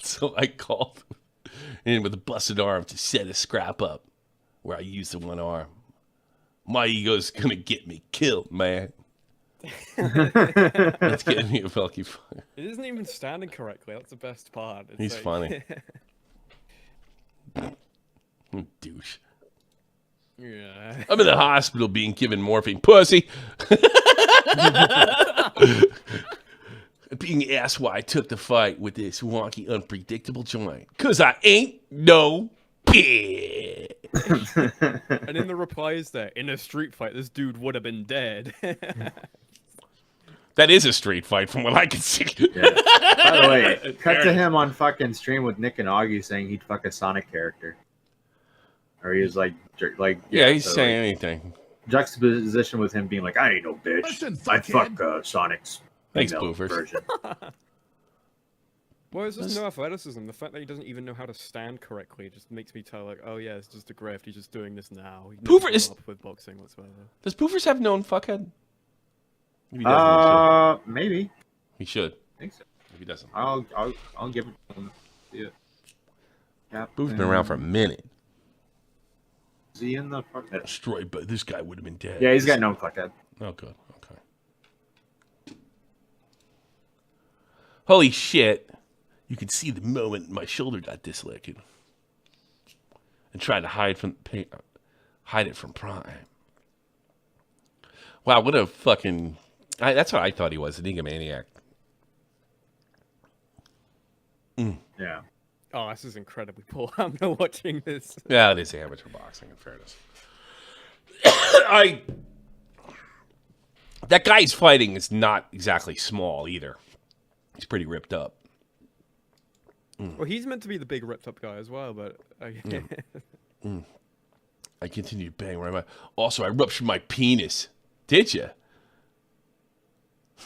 So I called in with a busted arm to set a scrap up where I used the one arm. My ego's gonna get me killed, man. Let's get me a Velky fire. It isn't even standing correctly. That's the best part. It's He's funny. Douche. Yeah. I'm in the hospital being given morphine. Pussy. Being asked why I took the fight with this wonky, unpredictable joint. Because I ain't no bitch. And in the replies there, in a street fight, this dude would have been dead. That is a street fight from what I can see. Yeah. By the way, cut to him on fucking stream with Nick and Augie saying he'd fuck a Sonic character. Or he was like Yeah, he's so, saying like, anything. Juxtaposition with him being like, I ain't no bitch. Listen, I'd fuck Sonic's Thanks, female Boofers. version. Well, it's just no athleticism. The fact that he doesn't even know how to stand correctly just makes me tell like, oh yeah, it's just a grift. He's just doing this now. He never Poofer is- grew up with boxing whatsoever. Does Poofers have known fuckhead? If he doesn't, Maybe. he should. I think so. If he doesn't. I'll give it to him. Yeah. Poofers been around for a minute. Is he in the fuckhead? Destroyed, but this guy would have been dead. Yeah, he's got no fuckhead. Oh, good. Okay. Holy shit. You could see the moment my shoulder got dislocated. And tried to hide it from Prime. Wow, what a fucking... that's what I thought he was, an egomaniac. Yeah. Oh, this is incredibly poor. I'm not watching this. Yeah, it is amateur boxing, in fairness. That guy he's fighting is not exactly small either. He's pretty ripped up. Well, he's meant to be the big ripped up guy as well, but I continue to bang right. Also, I ruptured my penis. Did you?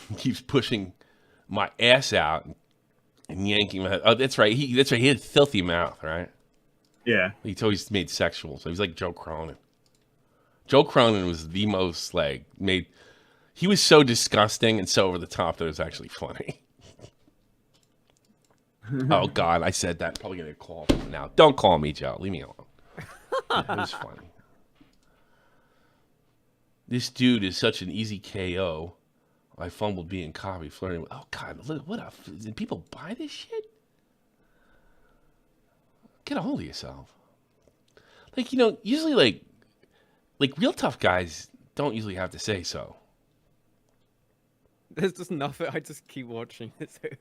He keeps pushing my ass out and yanking my head. Oh, that's right. He had a filthy mouth, right? Yeah. He's always made sexual, so he's like Joe Cronin. Joe Cronin was the most he was so disgusting and so over the top that it was actually funny. Oh God, I said that. Probably gonna get a call from him now. Don't call me, Joe. Leave me alone. It was funny. This dude is such an easy KO. I fumbled being cocky, flirting with. Oh God, look, did people buy this shit? Get a hold of yourself. Like, usually like real tough guys don't usually have to say so. there's just nothing. I just keep watching this over.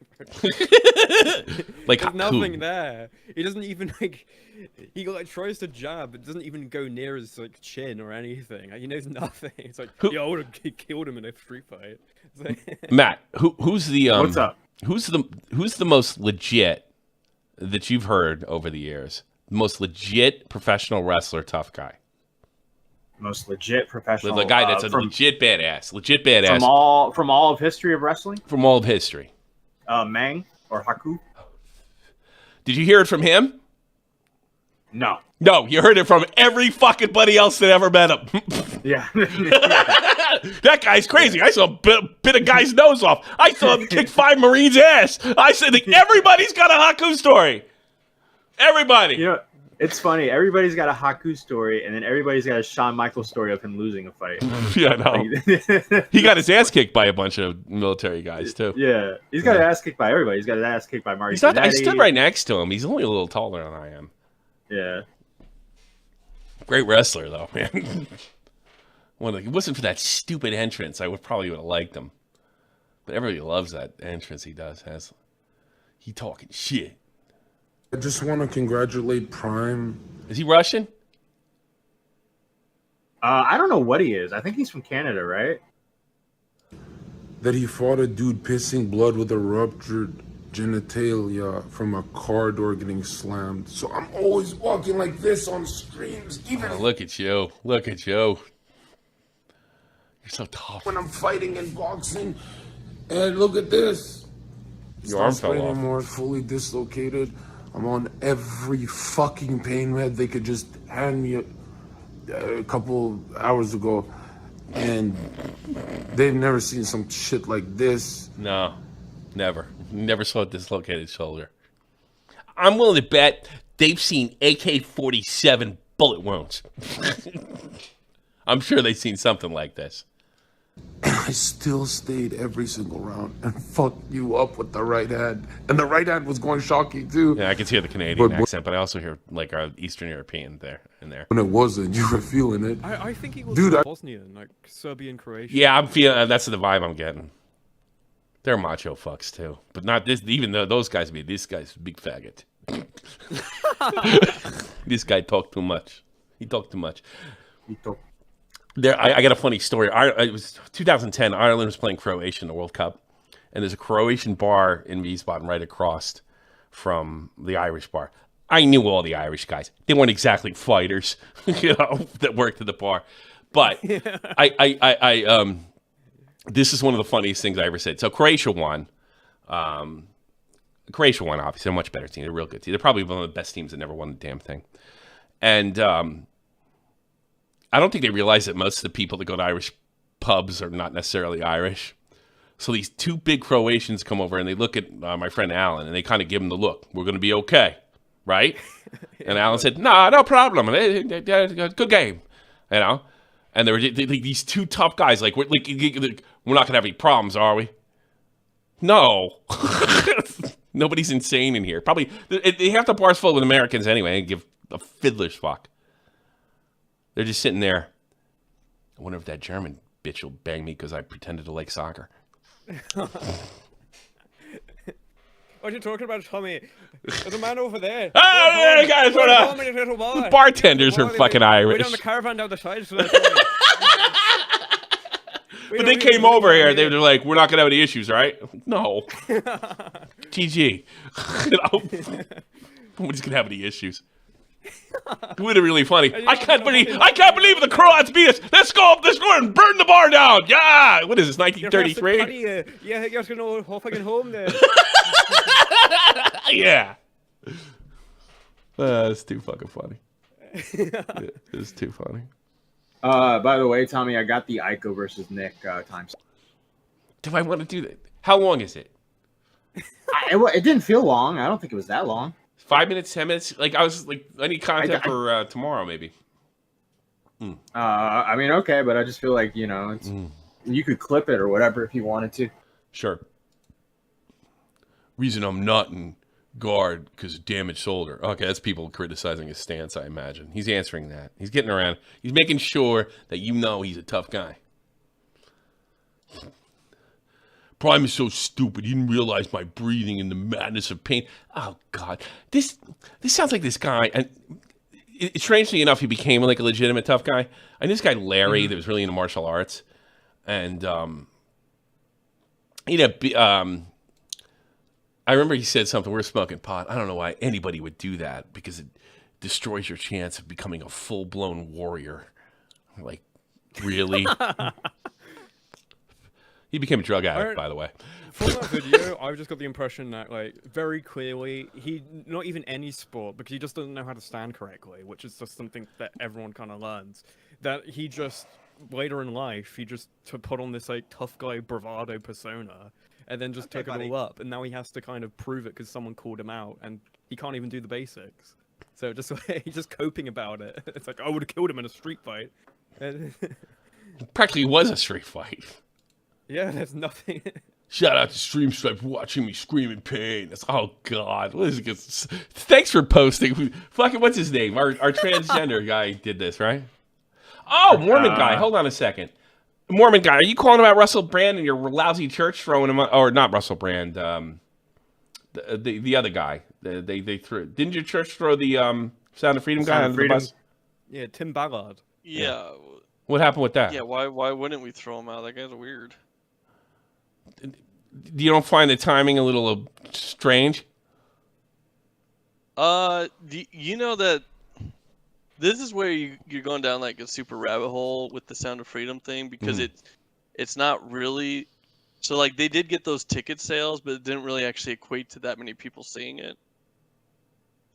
Like, there's nothing who? there. He doesn't even he tries to jab, but doesn't even go near his chin or anything. He knows nothing. It's like, I would have killed him in a street fight. Matt, who's the What's up? Who's the most legit that you've heard over the years? The most legit professional wrestler, tough guy. Most legit professional. The guy that's a legit badass. Legit badass. From all of history of wrestling? From all of history. Mang or Haku? Did you hear it from him? No. No, you heard it from every fucking buddy else that ever met him. Yeah. That guy's crazy. I saw bit a guy's nose off. I saw him kick 5 Marines' ass. I said that everybody's got a Haku story. Everybody. It's funny. Everybody's got a Haku story, and then everybody's got a Shawn Michaels story of him losing a fight. Yeah, no. He got his ass kicked by a bunch of military guys, too. Yeah. He's got his ass kicked by everybody. He's got his ass kicked by Marty. I stood right next to him. He's only a little taller than I am. Yeah. Great wrestler, though, man. If it wasn't for that stupid entrance, I probably would have liked him. But everybody loves that entrance he does. He talking shit. I just want to congratulate Prime. Is he Russian? I don't know what he is. I think he's from Canada, right? That he fought a dude pissing blood with a ruptured genitalia from a car door getting slammed. So I'm always walking like this on streams, even look at you. Look at you. You're so tough. when I'm fighting in boxing. And look at this. Your arm fell off. Anymore, fully dislocated. I'm on every fucking pain med they could just hand me a couple hours ago, and they've never seen some shit like this. No, never. Never saw a dislocated shoulder. I'm willing to bet they've seen AK-47 bullet wounds. I'm sure they've seen something like this. I still stayed every single round and fucked you up with the right hand. And the right hand was going shocky too. Yeah, I can hear the Canadian accent, but I also hear like our Eastern European in there. When it wasn't, you were feeling it. I think he was Bosnian, like Serbian, Croatian. Yeah, I'm feeling that's the vibe I'm getting. They're macho fucks too, but not this. Even though those guys this guy's a big faggot. This guy talked too much. He talked too much. I got a funny story. It was 2010. Ireland was playing Croatia in the World Cup, and there's a Croatian bar in Wiesbaden right across from the Irish bar. I knew all the Irish guys. They weren't exactly fighters, that worked at the bar. But this is one of the funniest things I ever said. So Croatia won. Croatia won, obviously. They're a much better team. They're a real good team. They're probably one of the best teams that never won the damn thing. And I don't think they realize that most of the people that go to Irish pubs are not necessarily Irish. So these two big Croatians come over and they look at my friend Alan and they kind of give him the look. We're going to be okay, right? And Alan said, "Nah, no problem. Good game, you know." And there were these two tough guys. Like we're not going to have any problems, are we? No. Nobody's insane in here. Probably they have the bars full with Americans anyway and give a fiddler's fuck. They're just sitting there. I wonder if that German bitch will bang me because I pretended to like soccer. What are you talking about, Tommy? There's a man over there. Oh, yeah, guys, what up? The bartenders are fucking Irish. We're on the caravan down the side. So but they came over here. They were like, "We're not gonna have any issues, right?" No. GG. Nobody's gonna have any issues. It would have really funny. I can't believe the Croats beat us. Let's go up this road and burn the bar down. Yeah. What is this? 1933. Yeah, you're gonna go fucking home there. Yeah. That's too fucking funny. It's too funny. By the way, Tommy, I got the Ico versus Nick times. Do I want to do that? How long is it? It didn't feel long. I don't think it was that long. 5 minutes, 10 minutes. Like I was like, I need content for tomorrow, maybe. I mean, okay, but I just feel like it's you could clip it or whatever if you wanted to. Sure. Reason I'm not in guard because of damaged shoulder. Okay, that's people criticizing his stance, I imagine. He's answering that. He's getting around. He's making sure that he's a tough guy. Prime is so stupid. He didn't realize my breathing and the madness of pain. Oh, God. This sounds like this guy. And strangely enough, he became like a legitimate tough guy. And this guy, Larry, that was really into martial arts. And, I remember he said something, we're smoking pot. I don't know why anybody would do that because it destroys your chance of becoming a full-blown warrior. Like, really? He became a drug addict, by the way. From that video, I've just got the impression that, like, very clearly, not even any sport, because he just doesn't know how to stand correctly, which is just something that everyone kind of learns. That he just, later in life, to put on this, like, tough guy bravado persona, and then just took it all up, and now he has to kind of prove it because someone called him out, and he can't even do the basics. So just he's just coping about it. It's like, I would have killed him in a street fight. Practically was a street fight. Yeah, there's nothing. Shout out to Stream Stripe watching me scream in pain. Oh, God. What is it? Thanks for posting. Fucking, what's his name? Our transgender guy did this, right? Oh, Mormon guy. Hold on a second. Mormon guy, are you calling about Russell Brand and your lousy church throwing him, or not Russell Brand, the other guy? They threw. Didn't your church throw the Sound of Freedom guy under the bus? Yeah, Tim Ballard. Yeah. What happened with that? Yeah, why wouldn't we throw him out? That guy's weird. You don't find the timing a little strange? You know that this is where you're going down like a super rabbit hole with the Sound of Freedom thing because it's not really so like they did get those ticket sales, but it didn't really actually equate to that many people seeing it.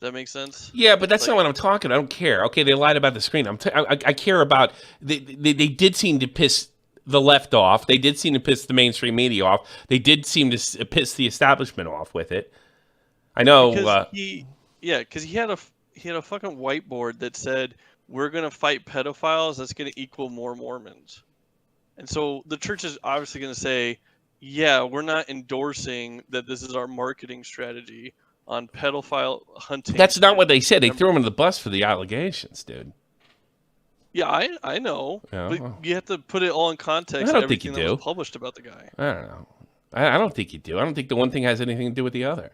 Does that make sense? Yeah, but that's not what I'm talking. I don't care. Okay, they lied about the screen. I care about they did seem to piss the left off. They did seem to piss the mainstream media off. They did seem to piss the establishment off with it. I know. Because he had a fucking whiteboard that said, "We're gonna fight pedophiles. That's gonna equal more Mormons." And so the church is obviously gonna say, "Yeah, we're not endorsing that. This is our marketing strategy on pedophile hunting." That's not what they said. They threw him under the bus for the allegations, dude. Yeah, I know. Yeah. But you have to put it all in context. I don't think you do. That was published about the guy. I don't know. I don't think you do. I don't think the one thing has anything to do with the other.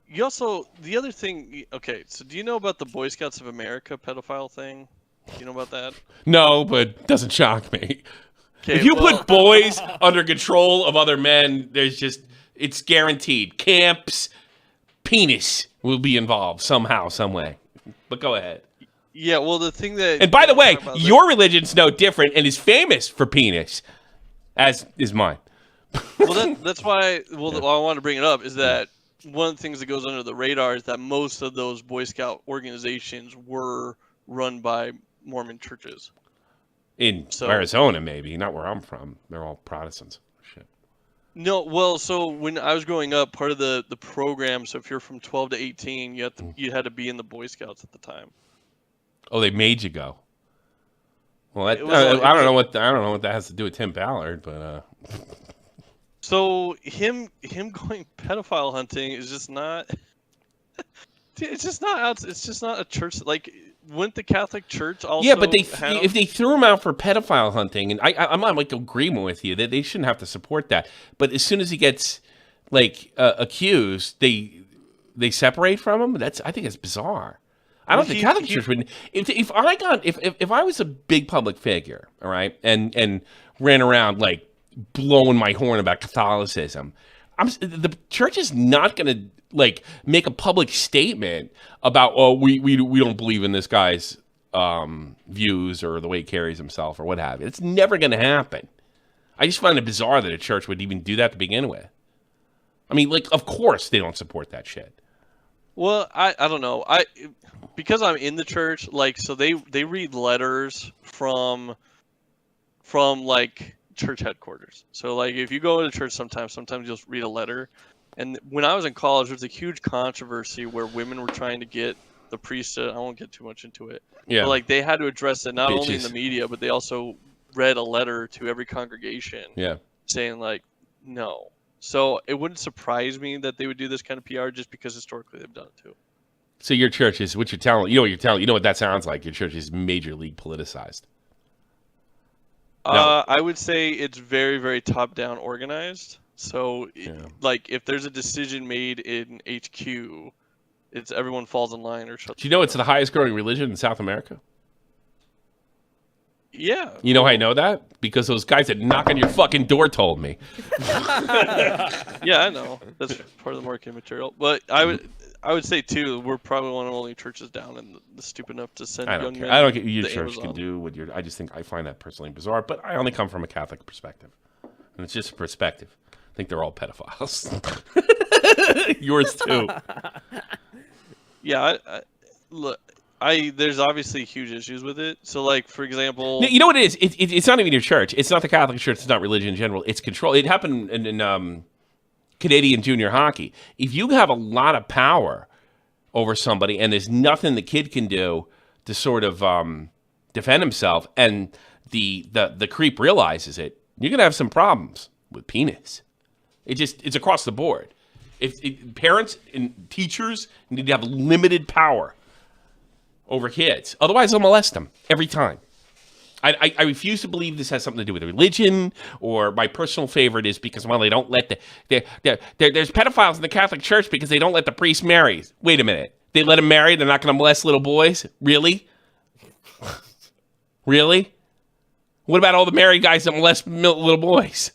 You also, the other thing, okay, so do you know about the Boy Scouts of America pedophile thing? You know about that? No, but it doesn't shock me. Okay, If you well, put boys under control of other men, it's guaranteed. Camps, penis will be involved somehow, some way. But go ahead. yeah, well, the thing that... And by the way, about your religion's no different and is famous for penis, as is mine. Well, that's why. Well, why I wanted to bring it up is that one of the things that goes under the radar is that most of those Boy Scout organizations were run by Mormon churches. In So- Arizona, maybe, not where I'm from. They're all Protestants. Shit. No, well, so when I was growing up, part of the program, so if you're from 12 to 18, you had to be in the Boy Scouts at the time. Oh, they made you go. Well, that, It was I don't know what that has to do with Tim Ballard, but So him going pedophile hunting is just not. It's just not out. It's just not a church. Like, wouldn't the Catholic Church also? yeah, but have... if they threw him out for pedophile hunting, and I'm not like agreeing with you that they shouldn't have to support that. But as soon as he gets like accused, they separate from him. I think it's bizarre. I don't think the Catholic Church would. If I was a big public figure, all right, and ran around like blowing my horn about Catholicism, the church is not going to like make a public statement about, oh, we don't believe in this guy's views or the way he carries himself or what have you. It's never going to happen. I just find it bizarre that a church would even do that to begin with. I mean, like, of course they don't support that shit. Well, I don't know. Because I'm in the church, like, so they read letters from like church headquarters. So like if you go to church sometimes you'll read a letter. And when I was in college, there was a huge controversy where women were trying to get the priesthood. I won't get too much into it. Yeah. But like they had to address it not only in Bitches. the media, but they also read a letter to every congregation. Yeah. Saying like no. So it wouldn't surprise me that they would do this kind of PR just because historically they've done it too. So your church is what you're telling. You know what you're telling. You know what that sounds like. Your church is major league politicized. No. I would say it's very, very top-down organized. So, like, if there's a decision made in HQ, it's everyone falls in line or shuts. Do you know it's the highest growing religion in South America? Yeah. You know how I know that? Because those guys that knock on your fucking door told me. Yeah, I know. That's part of the marketing material. But I would say too, we're probably one of the only churches down and stupid enough to send young men. I don't get your to church Amazon. can do what you're. I just think I find that personally bizarre. But I only come from a Catholic perspective, and it's just a perspective. I think they're all pedophiles. Yours too. Yeah, look. There's obviously huge issues with it. So, like, for example, You know what it is? It's not even your church. It's not the Catholic Church. It's not religion in general. It's control. It happened in Canadian junior hockey. If you have a lot of power over somebody and there's nothing the kid can do to sort of defend himself, and the creep realizes it, you're gonna have some problems with penis. It's across the board. If parents and teachers need to have limited power over kids. Otherwise, they'll molest them every time. I refuse to believe this has something to do with religion, or my personal favorite is because, well, they don't let there's pedophiles in the Catholic Church because they don't let the priest marry. Wait a minute. They let him marry? They're not going to molest little boys? Really? Really? What about all the married guys that molest little boys?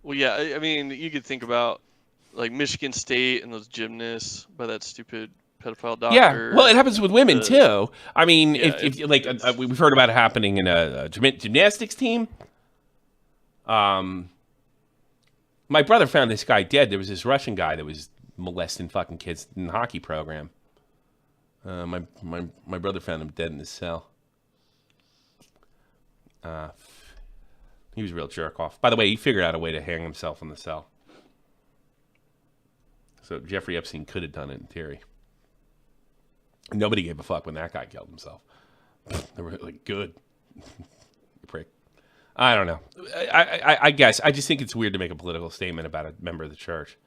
well, yeah, I mean, you could think about like Michigan State and those gymnasts by that stupid pedophile doctor. Yeah, well, it happens with women too. I mean, Yeah, if like we've heard about it happening in a gymnastics team. My brother found this guy dead. There was this Russian guy that was molesting fucking kids in the hockey program. My brother found him dead in his cell. He was a real jerk off. By the way, he figured out a way to hang himself in the cell. So Jeffrey Epstein could have done it in theory. Nobody gave a fuck when that guy killed himself. They were like, good. You prick. I don't know. I guess. I just think it's weird to make a political statement about a member of the church.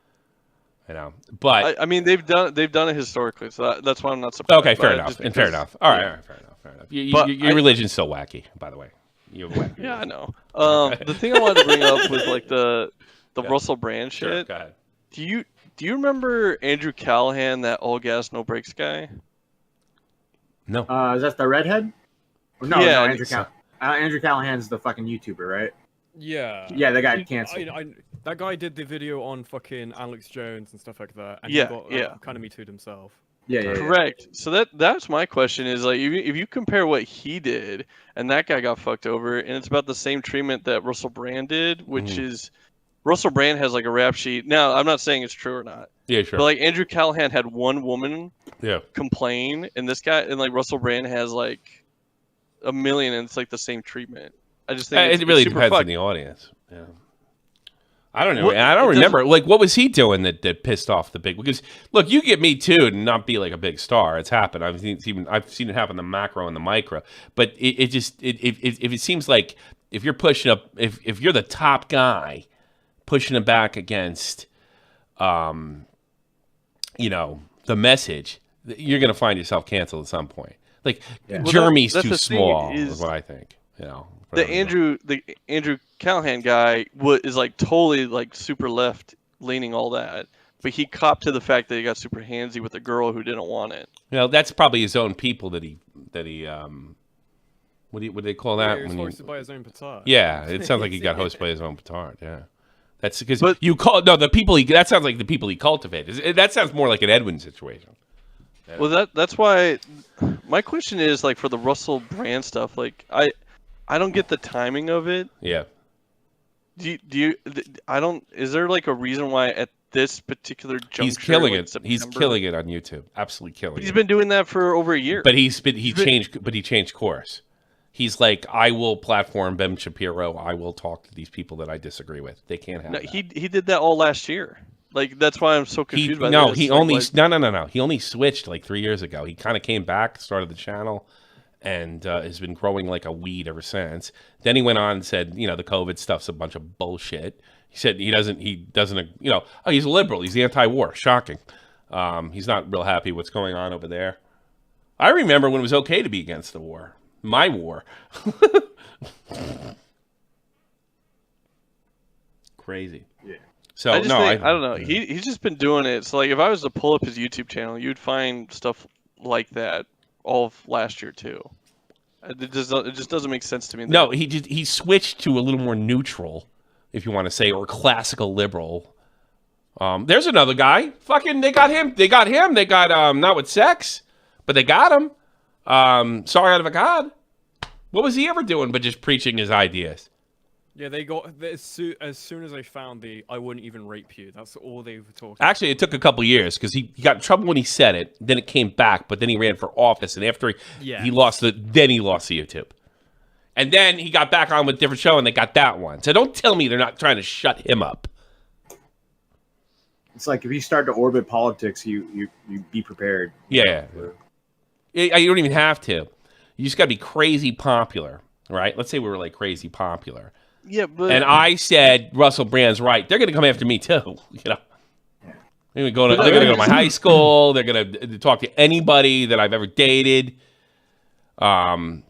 You know, but I mean, they've done it historically, so that's why I'm not surprised. Okay, fair enough. Fair enough. All right, fair enough. Your religion's still wacky, by the way. Yeah, I know. The thing I wanted to bring up was like the Russell Brand shit. Sure, go ahead. Do you remember Andrew Callahan, that all gas no brakes guy? No. Is that the redhead? No, Yeah, no, I Andrew think Andrew Callahan's the fucking YouTuber, right? Yeah. Yeah, they got canceled. That guy did the video on fucking Alex Jones and stuff like that, and Yeah, he got yeah. kind of Me Too'd himself. Correct. So that's my question is like if you compare what he did and that guy got fucked over, and it's about the same treatment that Russell Brand did, which is Russell Brand has like a rap sheet. Now I'm not saying it's true or not. Yeah, sure. But like Andrew Callahan had one woman Yeah. complain, and this guy and like Russell Brand has like a million, and it's like the same treatment. I just think it really it's super depends on fucked. the audience. Yeah. I don't know. Well, I don't it remember. Like, what was he doing that pissed off the big? Because look, you get Me Too and not be like a big star. It's happened. I've seen it happen the macro and the micro. But if it seems like if you're pushing up, if you're the top guy pushing it back against, the message, you're gonna find yourself canceled at some point. Like Jeremy's that's too the thing small, is is what I think. The Andrew Callahan guy is like totally like super left leaning, all that, but he copped to the fact that he got super handsy with a girl who didn't want it. That's probably his own people that he what do they call that? Yeah, he was hosted by his own petard. Yeah, it sounds like he got hosted by his own petard. Yeah, that's because the people that sounds like the people he cultivated. That sounds more like an Edwin situation. Yeah. Well, that's why my question is like for the Russell Brand stuff. Like I don't get the timing of it. Yeah. Do you? I don't. Is there like a reason why at this particular juncture? He's killing like it. September, He's killing it on YouTube. Absolutely killing it. He's been doing that for over a year. But he changed course. He's like, I will platform Ben Shapiro. I will talk to these people that I disagree with. They can't have that. He did that all last year. Like that's why I'm so confused by this. He only no. He only switched like 3 years ago. He kind of came back, started the channel, and has been growing like a weed ever since. Then he went on and said, the COVID stuff's a bunch of bullshit. He said he doesn't, he's a liberal. He's anti-war. Shocking. He's not real happy what's going on over there. I remember when it was okay to be against the war. My war. Crazy. Yeah. So I don't know. He's just been doing it. So like, if I was to pull up his YouTube channel, you'd find stuff like that all of last year too. It just doesn't make sense to me. No, he switched to a little more neutral, if you want to say, or classical liberal. There's another guy. Fucking, they got him. They got not with sex, but they got him. Sorry out of a God. What was he ever doing but just preaching his ideas? Yeah, they got as soon as they found the "I wouldn't even rape you." That's all they were talking. Actually, it took a couple years because he got in trouble when he said it. Then it came back, but then he ran for office, and after he lost the YouTube, and then he got back on with a different show, and they got that one. So don't tell me they're not trying to shut him up. It's like if you start to orbit politics, you be prepared. Yeah. You don't even have to. You just got to be crazy popular, right? Let's say we were like crazy popular. Yeah, but and I said Russell Brand's right. They're going to come after me too. They're going to go to my high school. They're going to talk to anybody that I've ever dated. I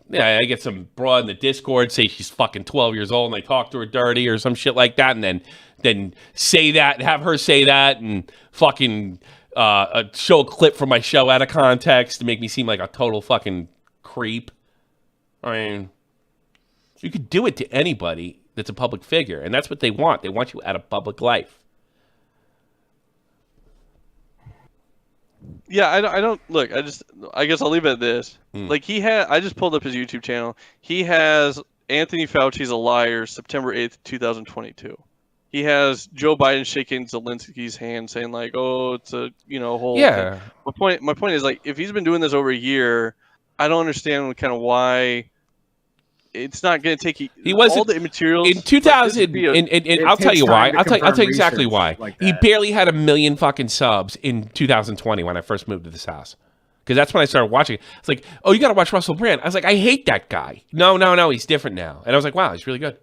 get some broad in the Discord say she's fucking 12 years old, and I talk to her dirty or some shit like that, and then say that, have her say that, and fucking show a clip from my show out of context to make me seem like a total fucking creep. I mean, you could do it to anybody that's a public figure, and that's what they want. They want you out of public life. Yeah, I don't look. I guess I'll leave it at this. Like I just pulled up his YouTube channel. He has Anthony Fauci's a liar, September 8th, 2022. He has Joe Biden shaking Zelensky's hand, saying like, "Oh, it's a whole." Yeah. Thing. My point is like, if he's been doing this over a year, I don't understand kind of why. It's not going to take he wasn't, all the materials in 2000. And I'll tell you why. I'll tell you exactly why. Like he barely had 1 million fucking subs in 2020 when I first moved to this house, because that's when I started watching it. It's like, oh, you got to watch Russell Brand. I was like, I hate that guy. No, he's different now. And I was like, wow, he's really good.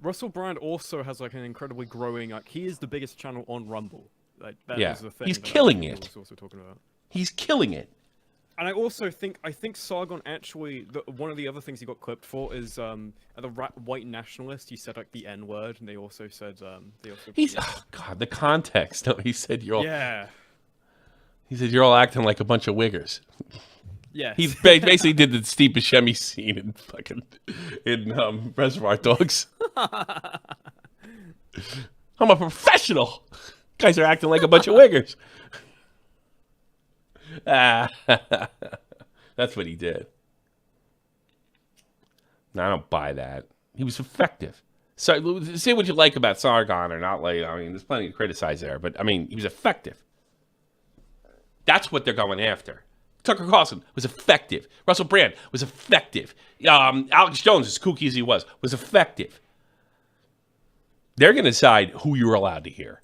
Russell Brand also has like an incredibly growing. Like he is the biggest channel on Rumble. Like that is the thing. He's killing it. Also talking about. He's killing it. And I also think Sargon actually one of the other things he got clipped for is at the white nationalist he said like the N word, and they also said oh god, the context. No, he said you're all He said you're all acting like a bunch of wiggers. Yes. He basically did the Steve Buscemi scene in Reservoir Dogs. I'm a professional. Guys are acting like a bunch of wiggers. That's what he did. No, I don't buy that. He was effective. So say what you like about Sargon or not. Like, I mean, there's plenty to criticize there, but I mean, he was effective. That's what they're going after. Tucker Carlson was effective. Russell Brand was effective. Alex Jones, as kooky as he was effective. They're going to decide who you're allowed to hear.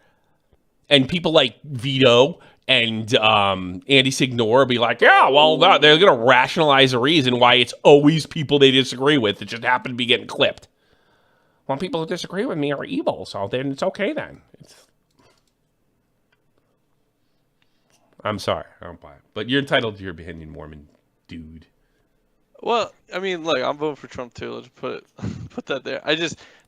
And people like Vito and Andy Signore be like, yeah, well, they're going to rationalize a reason why it's always people they disagree with that just happen to be getting clipped. Well, people who disagree with me are evil, so then it's okay then. I'm sorry, I don't buy it. But you're entitled to your opinion, Mormon dude. Well, I mean, look, I'm voting for Trump too. Let's put that there.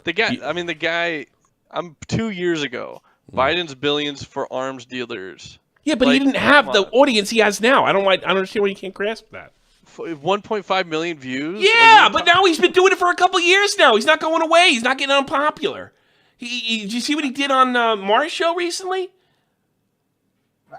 The guy. I'm 2 years ago. Biden's billions for arms dealers. Yeah, but he didn't have the audience he has now. I don't understand why you can't grasp that. 1.5 million views. Yeah, but now he's been doing it for a couple years now. He's not going away. He's not getting unpopular. Did you see what he did on Mars show recently?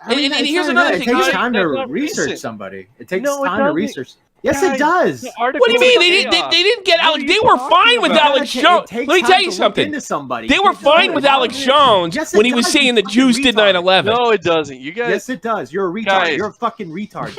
I mean, and here's another thing. It takes time to research somebody. It takes time to research. Yes, it does. What do you mean? They didn't get Alex. They were fine with Alex Jones. Let me tell you something. They were fine with Alex Jones when he was saying the Jews did 9/11. No, it doesn't. You guys. Yes, it does. You're a retard. You're a fucking retard.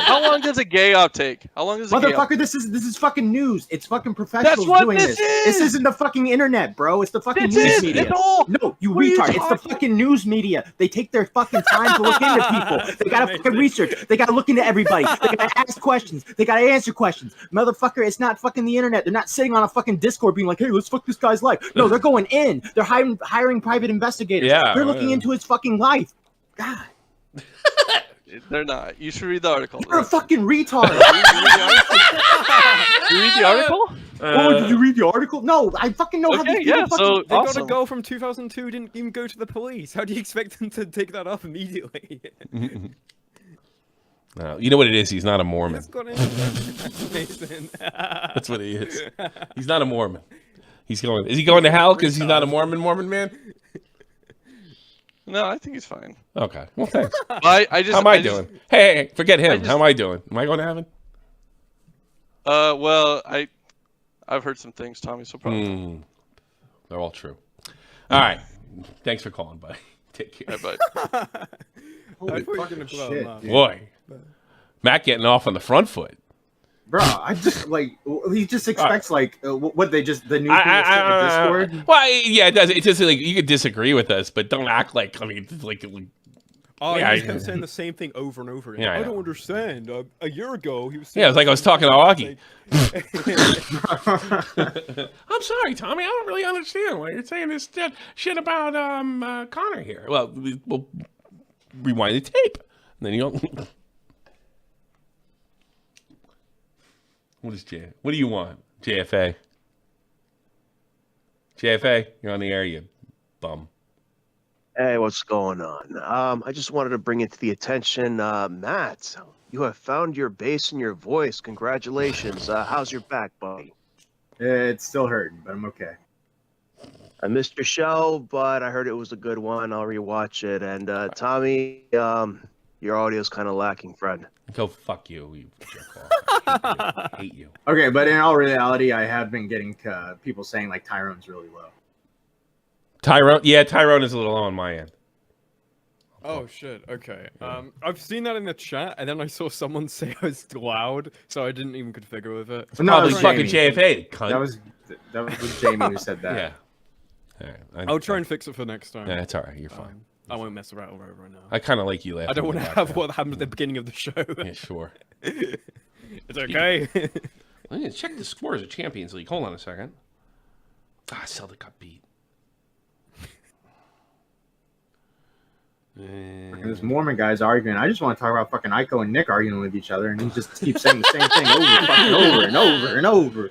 How long does a gay op take? How long does a gay op? Motherfucker, this is fucking news. It's fucking professionals doing this. This isn't the fucking internet, bro. It's the fucking news media. No, you retard. It's the fucking news media. They take their fucking time to look into people. They gotta fucking research. They gotta look into everybody. They gotta ask questions. They gotta answer questions. Motherfucker, it's not fucking the internet. They're not sitting on a fucking Discord being like, hey, let's fuck this guy's life. No, they're going in. They're hiring private investigators. Yeah, they're looking into his fucking life. God. They're not. You should read the article. You're a fucking retard. You read the article? Did you read the article? No, I fucking know how these people so They got a girl from 2002 didn't even go to the police. How do you expect them to take that up immediately? You know what it is? He's not a Mormon. That's what he is. He's not a Mormon. Is he going to hell because he's not a Mormon man? No, I think he's fine. Okay. Well, thanks. How am I doing? Hey, forget him. How am I doing? Am I going to heaven? Well, I've heard some things, Tommy, so probably. They're all true. All right. Thanks for calling, buddy. Take care. Bye. Holy fucking shit, boy. Matt getting off on the front foot. Bro, I just he just expects what they just the new thing Discord. Well, yeah, it does. It's just like you could disagree with us, but don't act like Oh, yeah, he's saying the same thing over and over again. Yeah, I don't understand. A year ago, he was. Yeah, it's like I was talking to Augie. I'm sorry, Tommy. I don't really understand why you're saying this shit about Connor here. Well, we'll rewind the tape, and then you'll. What do you want, JFA? JFA, you're on the air, you bum. Hey, what's going on? I just wanted to bring it to the attention, Matt. You have found your bass and your voice. Congratulations. How's your back, buddy? It's still hurting, but I'm okay. I missed your show, but I heard it was a good one. I'll rewatch it. And Tommy, your audio's kind of lacking, friend. Go fuck you, you jerk off. I hate you. Okay, but in all reality, I have been getting people saying like Tyrone's really low. Tyrone is a little low on my end. Oh shit. Okay. I've seen that in the chat, and then I saw someone say I was loud, so I didn't even configure with it. No, probably fucking JFA. Cunt. That was Jamie who said that. Yeah. All right. I'll try and fix it for next time. Yeah, it's all right. You're fine. I won't mess around over now. I kind of like you laughing. I don't want to have what happened at the beginning of the show. Yeah, sure. It's okay. Let me check the scores of Champions League. Hold on a second. Celtic got beat. This Mormon guy's arguing. I just want to talk about fucking Iko and Nick arguing with each other, and he just keeps saying the same thing over and over and over.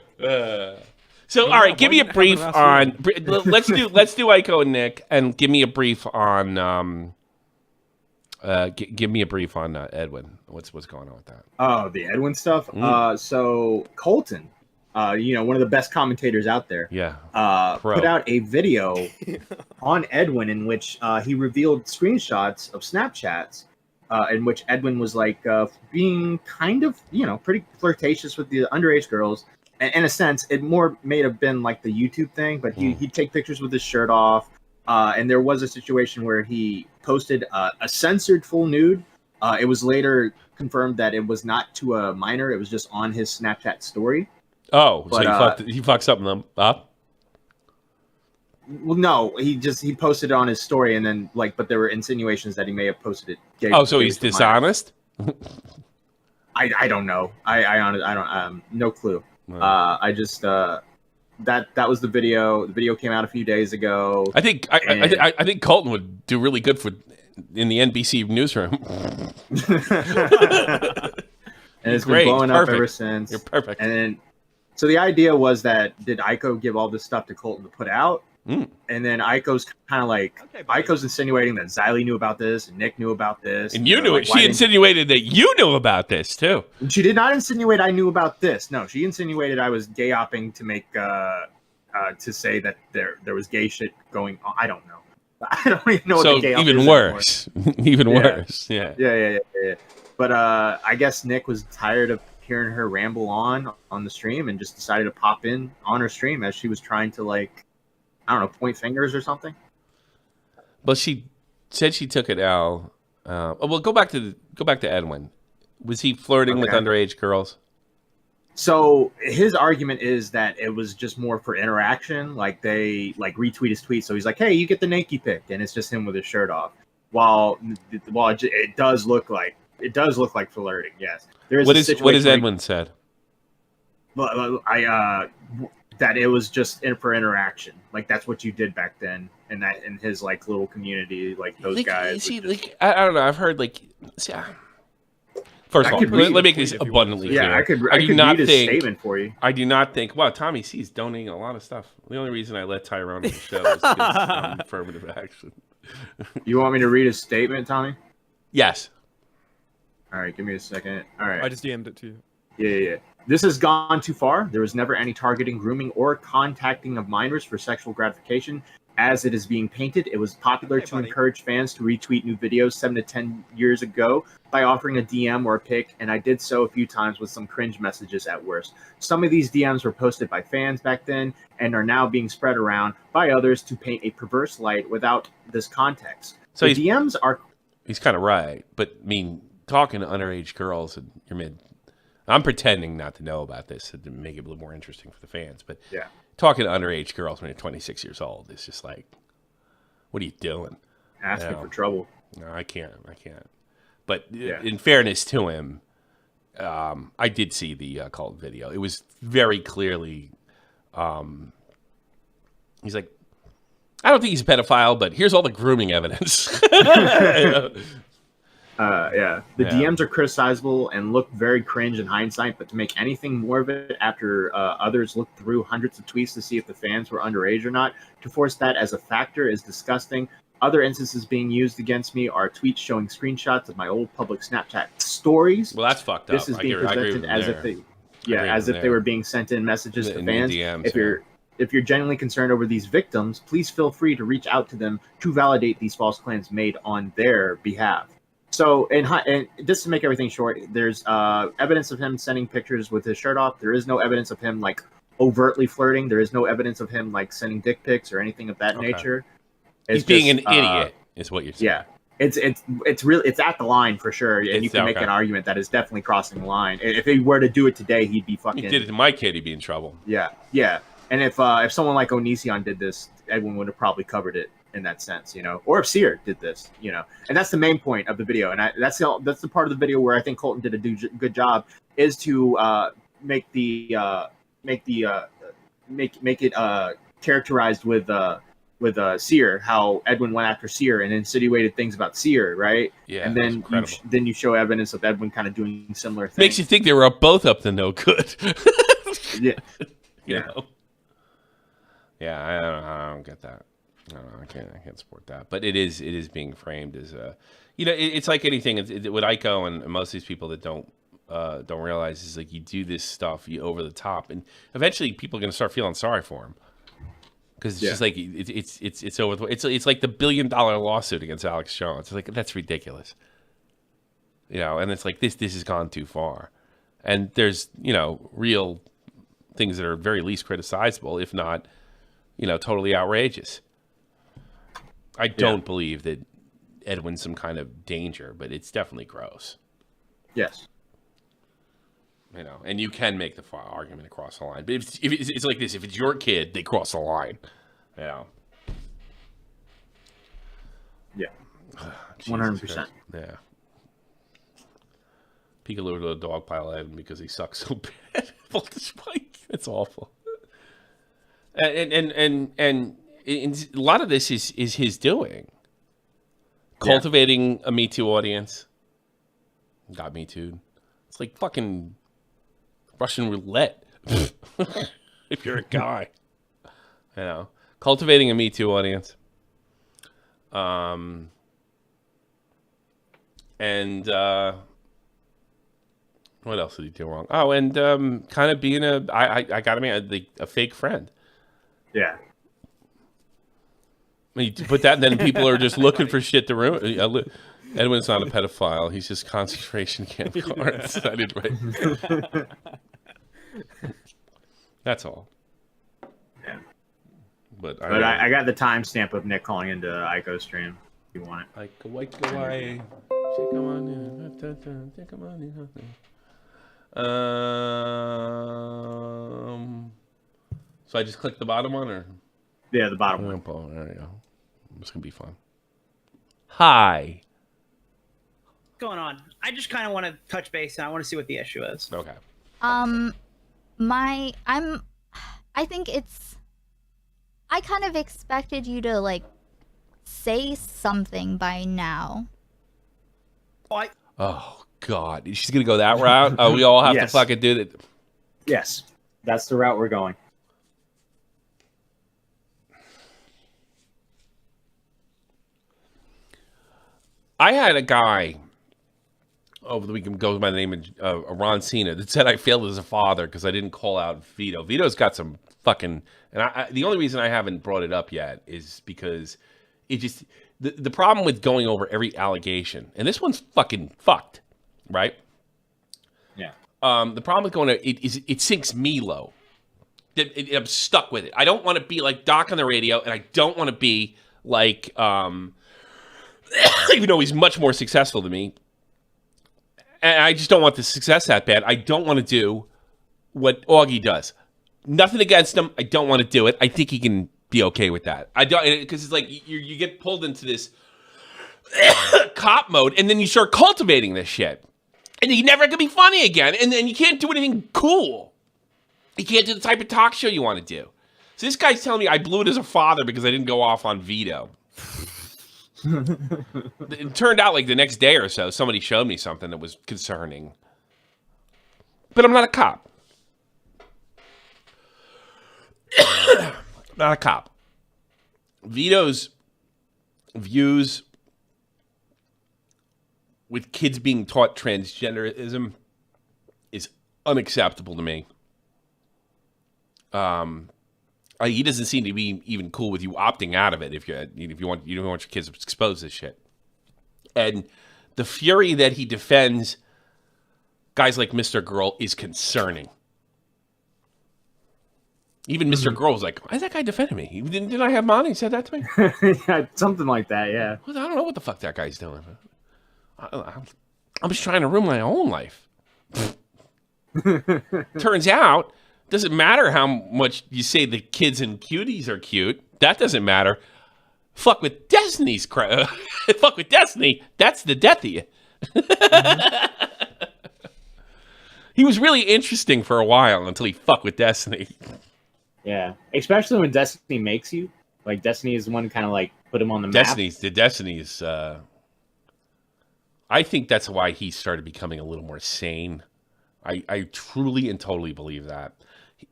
So, all right, give me a brief on. Let's do Iko and Nick, and give me a brief on Give me a brief on Edwin. What's going on with that? Oh, the Edwin stuff. So Colton, one of the best commentators out there. Yeah. Put out a video on Edwin in which he revealed screenshots of Snapchats in which Edwin was like being kind of, pretty flirtatious with the underage girls. In a sense, it more may have been like the YouTube thing, but he'd take pictures with his shirt off. And there was a situation where he posted a censored full nude. It was later confirmed that it was not to a minor. It was just on his Snapchat story. Oh, but, so he fucked something up? Well, no, he posted it on his story, and then but there were insinuations that he may have posted it. So he's dishonest? I don't know. I honestly, I don't no clue. I just that was the video. The video came out a few days ago. I think I think Colton would do really good in the NBC newsroom. And it's been blowing up ever since. You're perfect. And then, so the idea was that did Aiko give all this stuff to Colton to put out? And then Aiko's kind of Aiko's insinuating that Xylee knew about this and Nick knew about this. And you knew it. She insinuated that you knew about this too. She did not insinuate I knew about this. No, she insinuated I was gay opping to make to say that there was gay shit going on. I don't know. I don't even know what the gay even worse. Even worse. Yeah. Yeah. But I guess Nick was tired of hearing her ramble on the stream and just decided to pop in on her stream as she was trying to I don't know, point fingers or something. Well, she said she took it out. Well, go back to Edwin. Was he flirting with underage girls? So his argument is that it was just more for interaction. They retweet his tweet. So he's like, "Hey, you get the naked pic," and it's just him with his shirt off. While it does look like flirting. Yes. What is Edwin said? Well, that it was just for interaction. That's what you did back then, and that in his little community, those guys. I don't know. I've heard first of all, let me make this abundantly clear. I could read his statement for you. I do not think. Wow, Tommy C's donating a lot of stuff. The only reason I let Tyrone on the show is because affirmative action. You want me to read his statement, Tommy? Yes. All right, give me a second. All right. I just DM'd it to you. Yeah. This has gone too far. There was never any targeting, grooming, or contacting of minors for sexual gratification. As it is being painted, it was popular to encourage fans to retweet new videos 7 to 10 years ago by offering a DM or a pic, and I did so a few times with some cringe messages at worst. Some of these DMs were posted by fans back then and are now being spread around by others to paint a perverse light without this context. So the DMs are... He's kind of right, but talking to underage girls in your mid... I'm pretending not to know about this to make it a little more interesting for the fans, but talking to underage girls when you're 26 years old is just what are you doing? Asking for trouble. No, I can't. But in fairness to him, I did see the cult video. It was very clearly, he's like, I don't think he's a pedophile, but here's all the grooming evidence. The DMs are criticizable and look very cringe in hindsight, but to make anything more of it after others looked through hundreds of tweets to see if the fans were underage or not, to force that as a factor is disgusting. Other instances being used against me are tweets showing screenshots of my old public Snapchat stories. Well, that's fucked up. This is being presented as if they were being sent in messages to fans. DMs, if you're genuinely concerned over these victims, please feel free to reach out to them to validate these false claims made on their behalf. So, and just to make everything short, there's evidence of him sending pictures with his shirt off. There is no evidence of him overtly flirting. There is no evidence of him sending dick pics or anything of that nature. He's being an idiot, is what you're saying. Yeah, it's at the line for sure, and you can make an argument that is definitely crossing the line. If he were to do it today, he'd be fucking. He did it to my kid, he'd be in trouble. Yeah. And if someone like Onision did this, Edwin would have probably covered it in that sense, or if Seer did this, and that's the main point of the video, and that's the part of the video where I think Colton did a good job, is to make it characterized with Seer, how Edwin went after Seer and insinuated things about Seer, right? Yeah, and then you show evidence of Edwin kind of doing similar things. Makes you think they were both up to no good. Yeah. You know? Yeah, I don't get that. don't know, I can't support that. But it is being framed as a, it's like anything. With Ico and most of these people that don't realize is like you do this stuff, you over the top, and eventually people are going to start feeling sorry for him because it's just like it's over. It's like the $1 billion lawsuit against Alex Jones. It's like that's ridiculous, and it's like this has gone too far, and there's real things that are very least criticizable, if not totally outrageous. I don't believe that Edwin's some kind of danger, but it's definitely gross. Yes. And you can make the argument across the line. But if it's like this, if it's your kid, they cross the line. Yeah. 100%. Yeah. Peekaboo to a dog pile Edwin because he sucks so bad. It's awful. And a lot of this is his doing. Cultivating a Me Too audience. Got Me Too'd. It's like fucking Russian roulette. If you're a guy. Cultivating a Me Too audience. And what else did he do wrong? Oh, and kind of being I gotta be a fake friend. Yeah. You put that, and then people are just looking for shit to ruin. Edwin's not a pedophile. He's just concentration camp guards. I did right. That's all. Yeah. But I got the timestamp of Nick calling into Ico's stream. If you want it. So I just click the bottom one, or? Yeah, the bottom one. Oh, there you go. It's gonna be fun. Hi. What's going on? I just kind of want to touch base, and I want to see what the issue is. Okay. I think I kind of expected you to like say something by now. Oh God, she's gonna go that route. Oh, we all have to fucking do that. Yes, that's the route we're going. I had a guy over the weekend goes by the name of Ron Cena that said I failed as a father because I didn't call out Vito. Vito's got some fucking, and the only reason I haven't brought it up yet is because it just the problem with going over every allegation, and this one's fucking fucked, right? Yeah. The problem with going to it sinks me low. I'm stuck with it. I don't want to be like Doc on the radio, and I don't want to be like even though he's much more successful than me. And I just don't want the success that bad. I don't want to do what Augie does. Nothing against him. I don't want to do it. I think he can be okay with that. I don't, because it's like you get pulled into this cop mode, and then you start cultivating this shit, and you're never gonna be funny again. And then you can't do anything cool. You can't do the type of talk show you want to do. So this guy's telling me I blew it as a father because I didn't go off on Vito. It turned out like the next day or so, somebody showed me something that was concerning. But I'm not a cop. Not a cop. Vito's views with kids being taught transgenderism is unacceptable to me. He doesn't seem to be even cool with you opting out of it if you don't want your kids exposed to this shit. And the fury that he defends guys like Mr. Girl is concerning. Even Mr. Girl was like, why is that guy defending me? Didn't I have money? He said that to me? Yeah, something like that, yeah. I don't know what the fuck that guy's doing. I'm just trying to ruin my own life. Turns out, doesn't matter how much you say the kids and cuties are cute. That doesn't matter. Fuck with Destiny's fuck with Destiny. That's the death of you. He was really interesting for a while until he fucked with Destiny. Yeah, especially when Destiny makes you. Like, Destiny is the one kind of like put him on the map. Destiny's. I think that's why he started becoming a little more sane. I truly and totally believe that.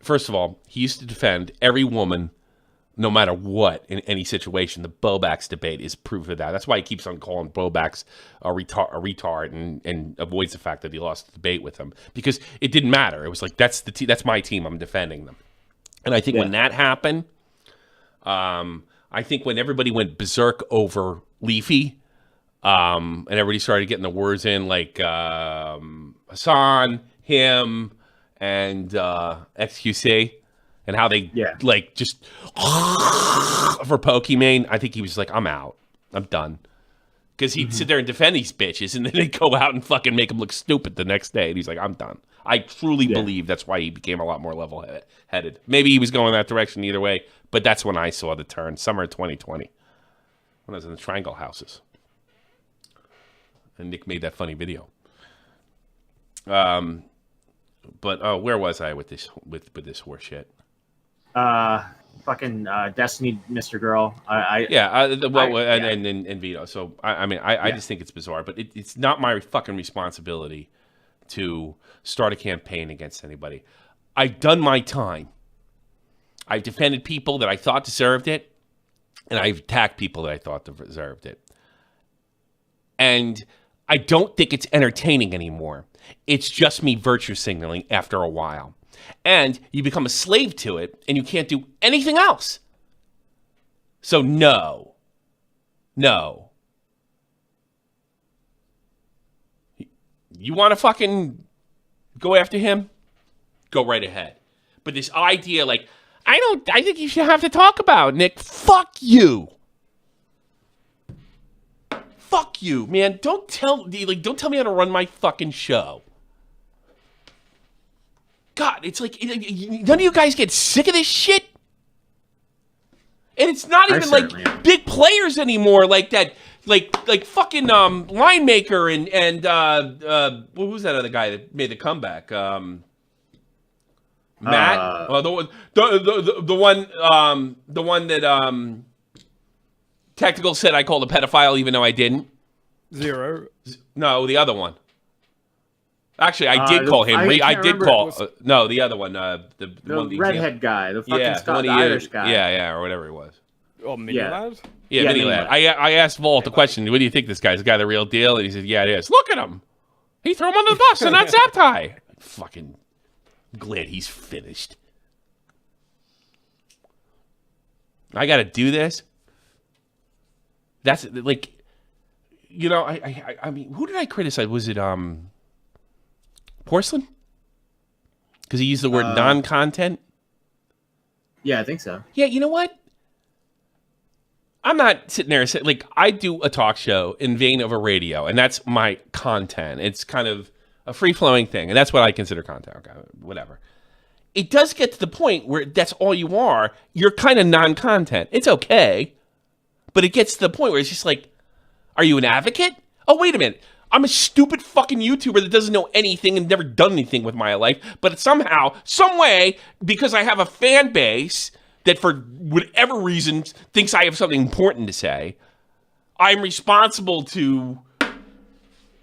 First of all, he used to defend every woman no matter what, in any situation. The Bobacks debate is proof of that. That's why he keeps on calling Bobacks a retard and avoids the fact that he lost the debate with him, because it didn't matter. It was like, that's my team. I'm defending them. And I think when that happened, I think when everybody went berserk over Leafy, and everybody started getting the words in, like Hassan, him, and XQC, and how they like just for Pokimane, I think he was like, I'm out. I'm done. Because he'd sit there and defend these bitches, and then they'd go out and fucking make him look stupid the next day. And he's like, I'm done. I truly believe that's why he became a lot more level-headed. Maybe he was going that direction either way, but that's when I saw the turn, summer of 2020, when I was in the Triangle Houses. And Nick made that funny video. But where was I with this horse shit? Fucking Destiny, Mr. Girl. And Vito. So I just think it's bizarre, but it's not my fucking responsibility to start a campaign against anybody. I've done my time. I've defended people that I thought deserved it, and I've attacked people that I thought deserved it. And I don't think it's entertaining anymore. It's just me virtue signaling after a while. And you become a slave to it, and you can't do anything else. So no. You want to fucking go after him? Go right ahead. But this idea, like, I think you should have to talk about, Nick. Fuck you. Fuck you, man. Don't tell me how to run my fucking show. God, it's like, none of you guys get sick of this shit? And it's not even like big players anymore, like that, like fucking Linemaker and who's that other guy that made the comeback? Matt, the one that Technical said I called a pedophile even though I didn't. Zero. No, the other one. Actually, I did call him. I did call. No, the other one. The one, redhead guy. The fucking Scott, the Irish guy. Yeah, or whatever he was. Oh, Mini Lad? Yeah, Mini Lad. I asked Vault the question, what do you think this guy's the guy the real deal? And he said, yeah, it is. Look at him. He threw him under the bus, and that's Zaptai. Fucking glad he's finished. I got to do this. That's like, I mean, who did I criticize? Was it Porcelain? Because he used the word non-content? Yeah, I think so. Yeah, you know what? I'm not sitting there saying, like, I do a talk show in vein of a radio, and that's my content. It's kind of a free-flowing thing, and that's what I consider content. Okay, whatever. It does get to the point where that's all you are. You're kind of non-content. It's okay, but it gets to the point where it's just like, are you an advocate? Oh, wait a minute. I'm a stupid fucking YouTuber that doesn't know anything and never done anything with my life, but somehow, some way, because I have a fan base that for whatever reason thinks I have something important to say, I'm responsible to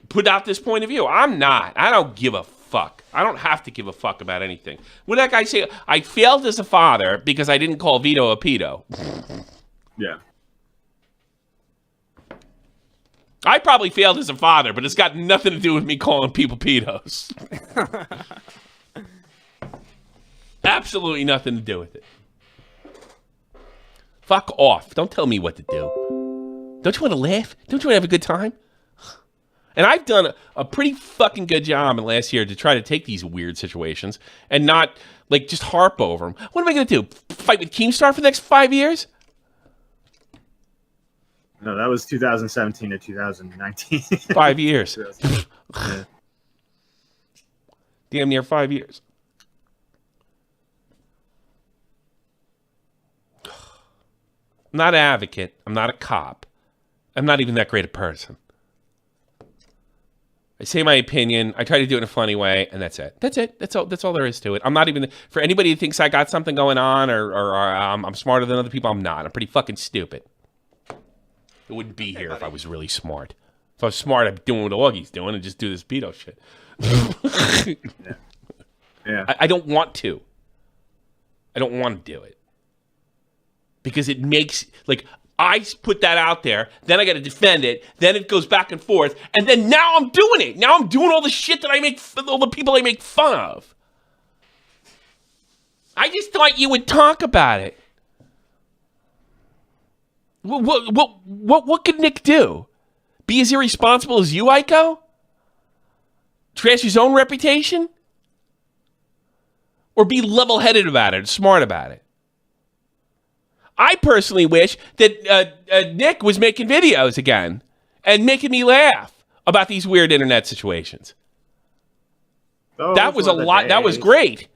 put out this point of view. I'm not. I don't give a fuck. I don't have to give a fuck about anything. What did that guy say? I failed as a father because I didn't call Vito a pedo. Yeah. I probably failed as a father, but it's got nothing to do with me calling people pedos. Absolutely nothing to do with it. Fuck off. Don't tell me what to do. Don't you want to laugh? Don't you want to have a good time? And I've done a pretty fucking good job in the last year to try to take these weird situations and not, like, just harp over them. What am I going to do? Fight with Keemstar for the next 5 years? No, that was 2017 to 2019. 5 years. Yeah. Damn near 5 years. I'm not an advocate. I'm not a cop. I'm not even that great a person. I say my opinion. I try to do it in a funny way, and that's it. That's it. That's all there is to it. I'm not even, for anybody who thinks I got something going on or I'm smarter than other people, I'm not. I'm pretty fucking stupid. It wouldn't be here if I was really smart. If I was smart, I'd be doing what Augie's doing and just do this pedo shit. Yeah. I don't want to. I don't want to do it. because it makes, like, I put that out there, then I got to defend it, then it goes back and forth, and then now I'm doing it. Now I'm doing all the shit that I make, all the people I make fun of. I just thought you would talk about it. What could Nick do? Be as irresponsible as you, Aiko? Trash his own reputation? Or be level-headed about it, smart about it? I personally wish that Nick was making videos again and making me laugh about these weird internet situations. That was a lot. That was great.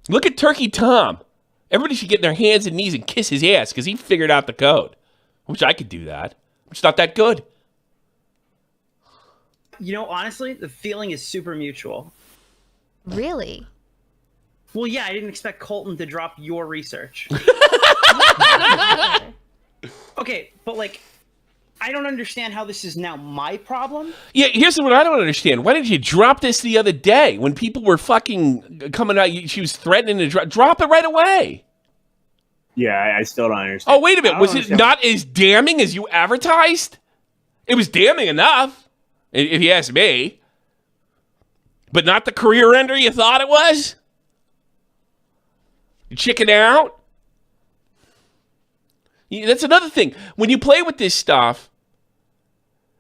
Look at Turkey Tom. Everybody should get their hands and knees and kiss his ass because he figured out the code. I wish I could do that. I'm just not that good. You know, honestly, the feeling is super mutual. Really? Well, yeah, I didn't expect Colton to drop your research. Okay, but like, I don't understand how this is now my problem. Yeah, here's what I don't understand. Why didn't you drop this the other day when people were fucking coming out? She was threatening to drop it right away. Yeah, I still don't understand. Oh, wait a minute. Was it not as damning as you advertised? It was damning enough, if you ask me. But not the career ender you thought it was? You chicken out? That's another thing. When you play with this stuff,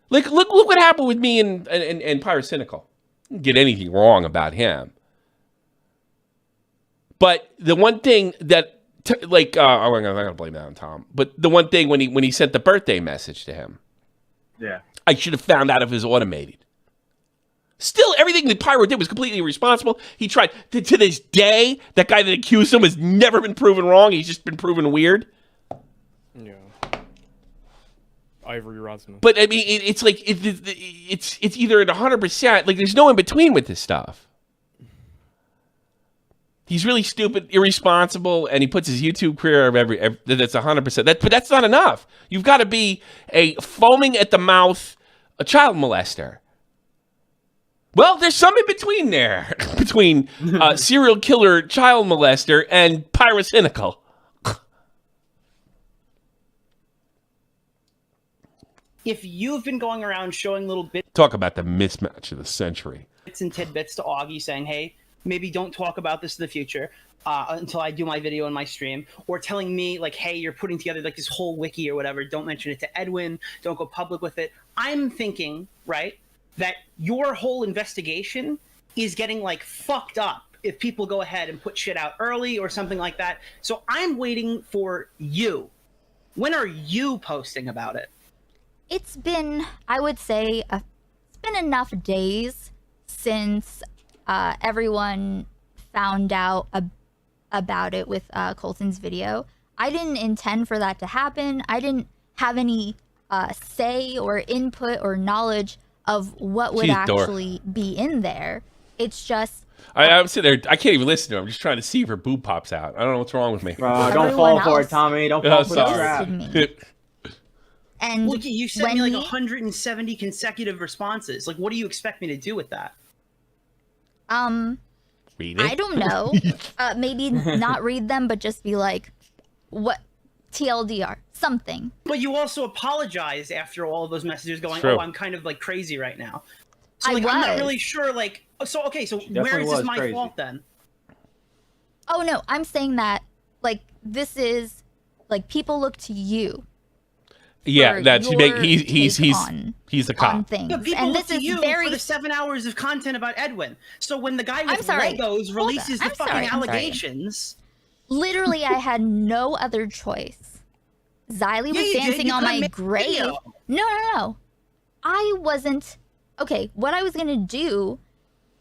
like look what happened with me and Pyrocynical. Didn't get anything wrong about him. But the one thing that, I'm not going to blame that on Tom. But the one thing when he sent the birthday message to him, yeah, I should have found out if it was automated. Still, everything that Pyro did was completely irresponsible. He tried, to this day, that guy that accused him has never been proven wrong. He's just been proven weird. Yeah. Ivory Rasmus. But, I mean, it's like, it's either at 100%, like, there's no in between with this stuff. He's really stupid, irresponsible, and he puts his YouTube career of that's 100%. But that's not enough. You've got to be a foaming at the mouth, a child molester. Well, there's some in between there, between serial killer, child molester, and Pyrocynical. If you've been going around showing little bits Talk about the mismatch of the century. and tidbits to Augie saying, hey, maybe don't talk about this in the future until I do my video and my stream, or telling me, like, hey, you're putting together like this whole wiki or whatever, don't mention it to Edwin, don't go public with it. I'm thinking, right, that your whole investigation is getting like fucked up if people go ahead and put shit out early or something like that. So I'm waiting for you. When are you posting about it? It's been, I would say, it's been enough days since everyone found out about it with Colton's video. I didn't intend for that to happen. I didn't have any say or input or knowledge of what would actually be in there. It's just... I'm sitting there, I can't even listen to her. I'm just trying to see if her boob pops out. I don't know what's wrong with me. Don't fall for it, Tommy. Don't fall for the trap. And look, you sent me like 170 consecutive responses. Like, what do you expect me to do with that? Read it? I don't know. Maybe not read them, but just be like, what? TLDR, something. But you also apologized after all of those messages going, True. oh, I'm kind of like crazy right now. So like, I'm not really sure, like, so where is this my fault then? Oh no, I'm saying that, like, this is, like, people look to you. Yeah, that's he's the cop. Yeah, people look to you for the 7 hours of content about Edwin. So when the guy with Legos releases the fucking allegations... Literally, I had no other choice. Xylee was dancing on my grave. No. I wasn't... Okay, what I was going to do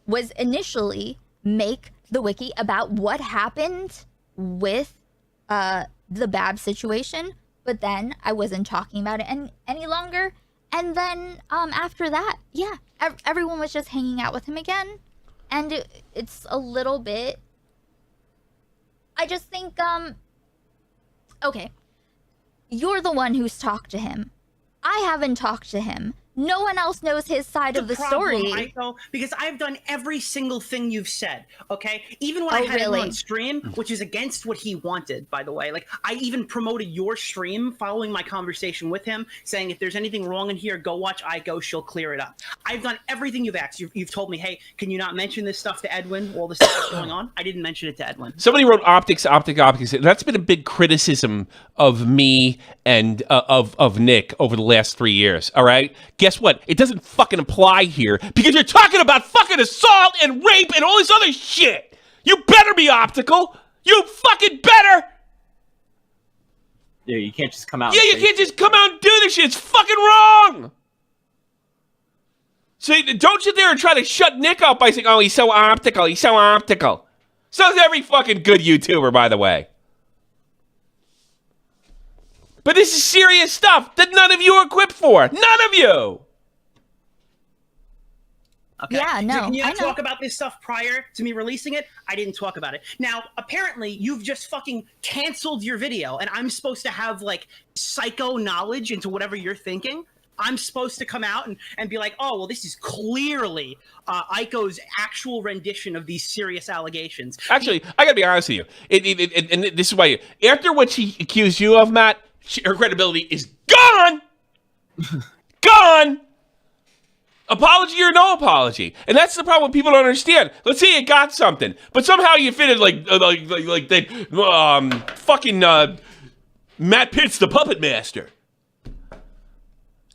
was initially make the wiki about what happened with the Bab situation, but then I wasn't talking about it any longer. And then after that, yeah, everyone was just hanging out with him again. And it's a little bit... I just think, okay, you're the one who's talked to him. I haven't talked to him No one else knows his side of the story. Aiko, because I've done every single thing you've said, okay? Even when I had him on stream, which is against what he wanted, by the way. Like, I even promoted your stream following my conversation with him, saying if there's anything wrong in here, go watch Aiko, she'll clear it up. I've done everything you've asked. You've told me, hey, can you not mention this stuff to Edwin, all this stuff that's going on? I didn't mention it to Edwin. Somebody wrote optics. That's been a big criticism of me and of Nick over the last 3 years, all right? Guess what? It doesn't fucking apply here because you're talking about fucking assault and rape and all this other shit. You better be optical. You fucking better. Yeah, you can't just come out. Yeah, you can't just come out and do this shit. It's fucking wrong. So don't sit there and try to shut Nick up by saying, oh, he's so optical. He's so optical. So is every fucking good YouTuber, by the way. But this is serious stuff that none of you are equipped for. None of you. Okay. Yeah, no. Can you not talk about this stuff prior to me releasing it? I didn't talk about it. Now, apparently, you've just fucking canceled your video, and I'm supposed to have, like, psycho knowledge into whatever you're thinking. I'm supposed to come out and be like, oh, well, this is clearly Aiko's actual rendition of these serious allegations. Actually, I gotta be honest with you. And this is why, after what she accused you of, Matt, her credibility is gone. Gone. Apology or no apology. And that's the problem people don't understand. Let's say you got something, but somehow you fit it like fucking Matt Pitt's the puppet master.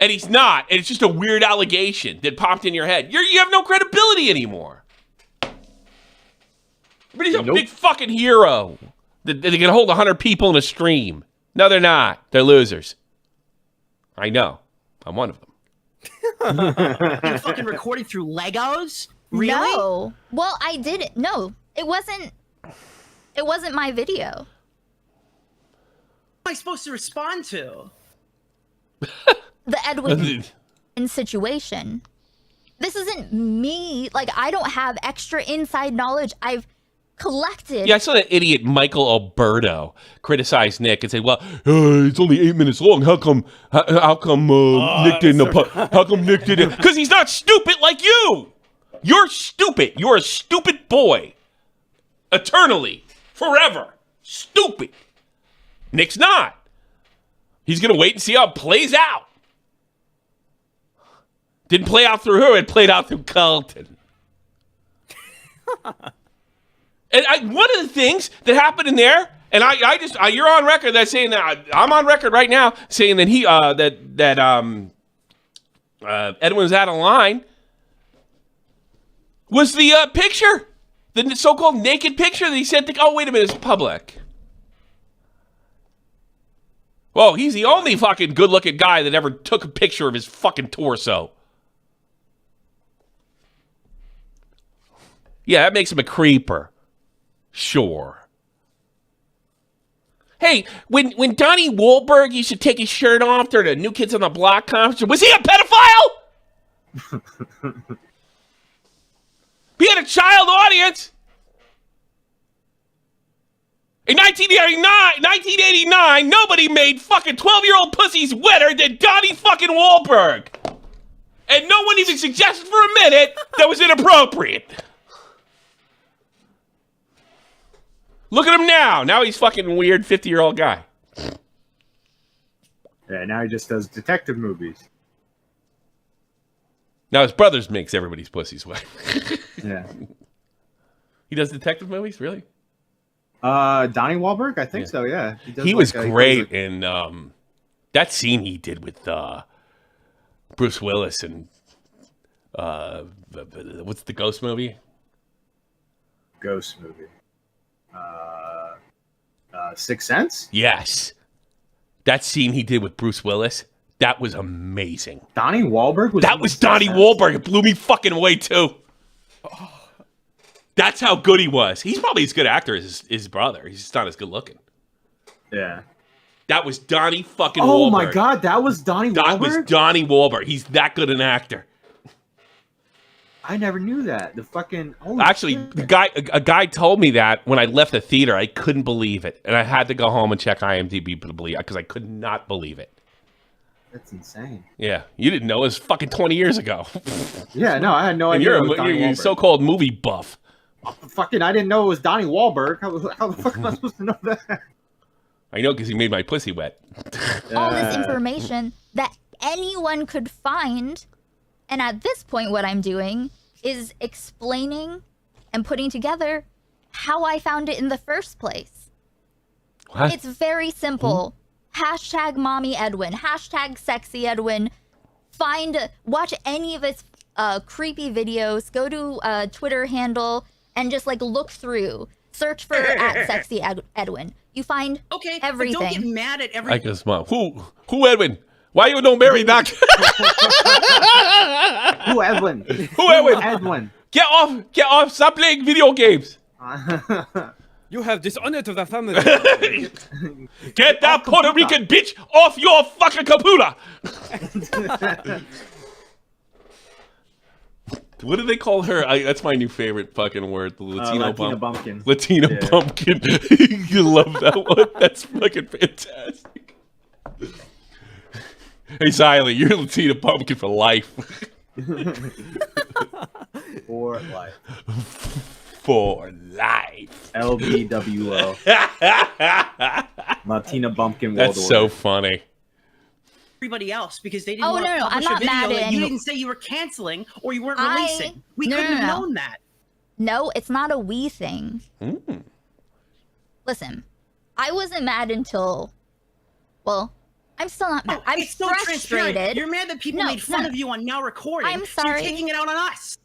And he's not. And it's just a weird allegation that popped in your head. You have no credibility anymore. Everybody's a big fucking hero. They can hold 100 people in a stream. No, they're not. They're losers. I know. I'm one of them. You're fucking recording through Legos? Really? No. Well, I didn't. No, it wasn't my video. What am I supposed to respond to? The Edwin situation. This isn't me. Like, I don't have extra inside knowledge. I've collected. Yeah, I saw that idiot Michael Alberto criticize Nick and say, "Well, it's only 8 minutes long. How come Nick didn't? How come Nick didn't? Because he's not stupid like you. You're stupid. You're a stupid boy. Eternally, forever, stupid. Nick's not. He's gonna wait and see how it plays out. Didn't play out through her. It played out through Carlton." And one of the things that happened in there, and you're on record that saying that I'm on record right now saying that Edwin was out of line, was the picture, the so-called naked picture that he said, oh, wait a minute, it's public. Whoa, he's the only fucking good-looking guy that ever took a picture of his fucking torso. Yeah, that makes him a creeper. Sure. Hey, when Donnie Wahlberg used to take his shirt off during the New Kids on the Block conference, was he a pedophile? He had a child audience. In 1989, nobody made fucking 12-year-old pussies wetter than Donnie fucking Wahlberg. And no one even suggested for a minute that was inappropriate. Look at him now. Now he's fucking weird 50-year-old guy. Yeah, now he just does detective movies. Now his brothers makes everybody's pussies wet. Yeah. He does detective movies, really? Donnie Wahlberg? I think so, yeah. He was great in that scene he did with Bruce Willis and what's the ghost movie? Ghost movie. Sixth Sense? Yes. That scene he did with Bruce Willis, that was amazing. Donnie Wahlberg was That was Donnie Wahlberg. It blew me fucking away, too. That's how good he was. He's probably as good an actor as his brother. He's just not as good looking. Yeah. That was Donnie fucking Wahlberg. Oh my god, that was Donnie Wahlberg? That was Donnie Wahlberg. He's that good an actor. I never knew that. The fucking Actually, a guy told me that when I left the theater. I couldn't believe it, and I had to go home and check IMDb because I could not believe it. That's insane. Yeah, you didn't know it was fucking 20 years ago. Yeah, no, I had no And idea. you're a so-called movie buff. Fucking, I didn't know it was Donnie Wahlberg. How the fuck am I supposed to know that? I know because he made my pussy wet. All this information that anyone could find, and at this point what I'm doing is explaining and putting together how I found it in the first place. What? It's very simple. Hashtag mommy Edwin, hashtag sexy Edwin. Watch any of his creepy videos, go to a Twitter handle and just like look through. Search for at sexy Edwin. You find everything. But don't get mad at everything. I can smile. Who Edwin? Why you no marry Doc? Who Edwin? Who Edwin? Edwin. Get off! Stop playing video games. You have dishonored the family. Get that Puerto Rican bitch off your fucking computer. What do they call her? That's my new favorite fucking word. The Latino bumpkin. Latino bumpkin. You love that one? That's fucking fantastic. Hey, Xylee, you're Latino bumpkin for life. For life. For life. LBWO. Latina bumpkin. That's so funny. Everybody else because they didn't Oh, want no, to no, publish I'm a not video mad at that you anyone. didn't say you were canceling or you weren't releasing. We No, couldn't no, have no. known that. No, it's not a we thing. Listen, I wasn't mad until, well, I'm still not mad. I'm It's so transparent. frustrated. You're mad that people made fun of you on Now Recording. I'm So sorry. you're taking it out on us.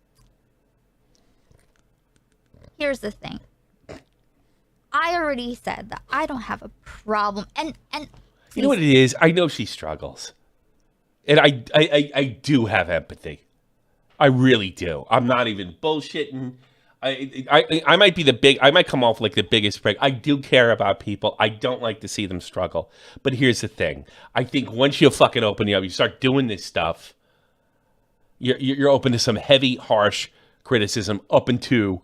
Here's the thing. I already said that I don't have a problem, and You know what it is? I know she struggles. And I do have empathy. I really do. I'm not even bullshitting. I might be I might come off like the biggest prick. I do care about people. I don't like to see them struggle. But here's the thing. I think once you fucking open up, you start doing this stuff, you're open to some heavy, harsh criticism up into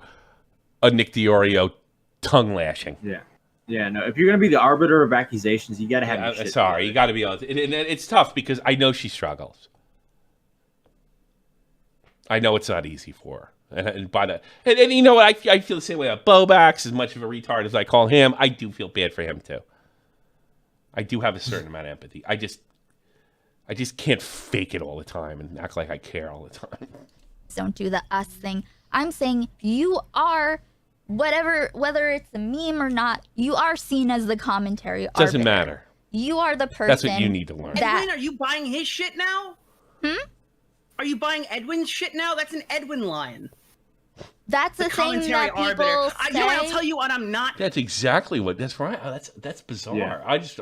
a Nick DiOrio tongue lashing. Yeah. Yeah, no. If you're gonna be the arbiter of accusations, you gotta have. Your shit sorry, you gotta be honest. And it's tough because I know she struggles. I know it's not easy for her, and you know what? I feel the same way about Bobax. As much of a retard as I call him, I do feel bad for him too. I do have a certain amount of empathy. I just can't fake it all the time and act like I care all the time. don't do the us thing. I'm saying you are, whether it's a meme or not, you are seen as the commentary arbiter. Doesn't matter. You are the person. That's what you need to learn. Edwin, are you buying his shit now? Are you buying Edwin's shit now? That's an Edwin line. That's the thing that people say. You know what, I'll tell you what, I'm not. That's exactly what. That's right. Oh, that's bizarre. Yeah. I just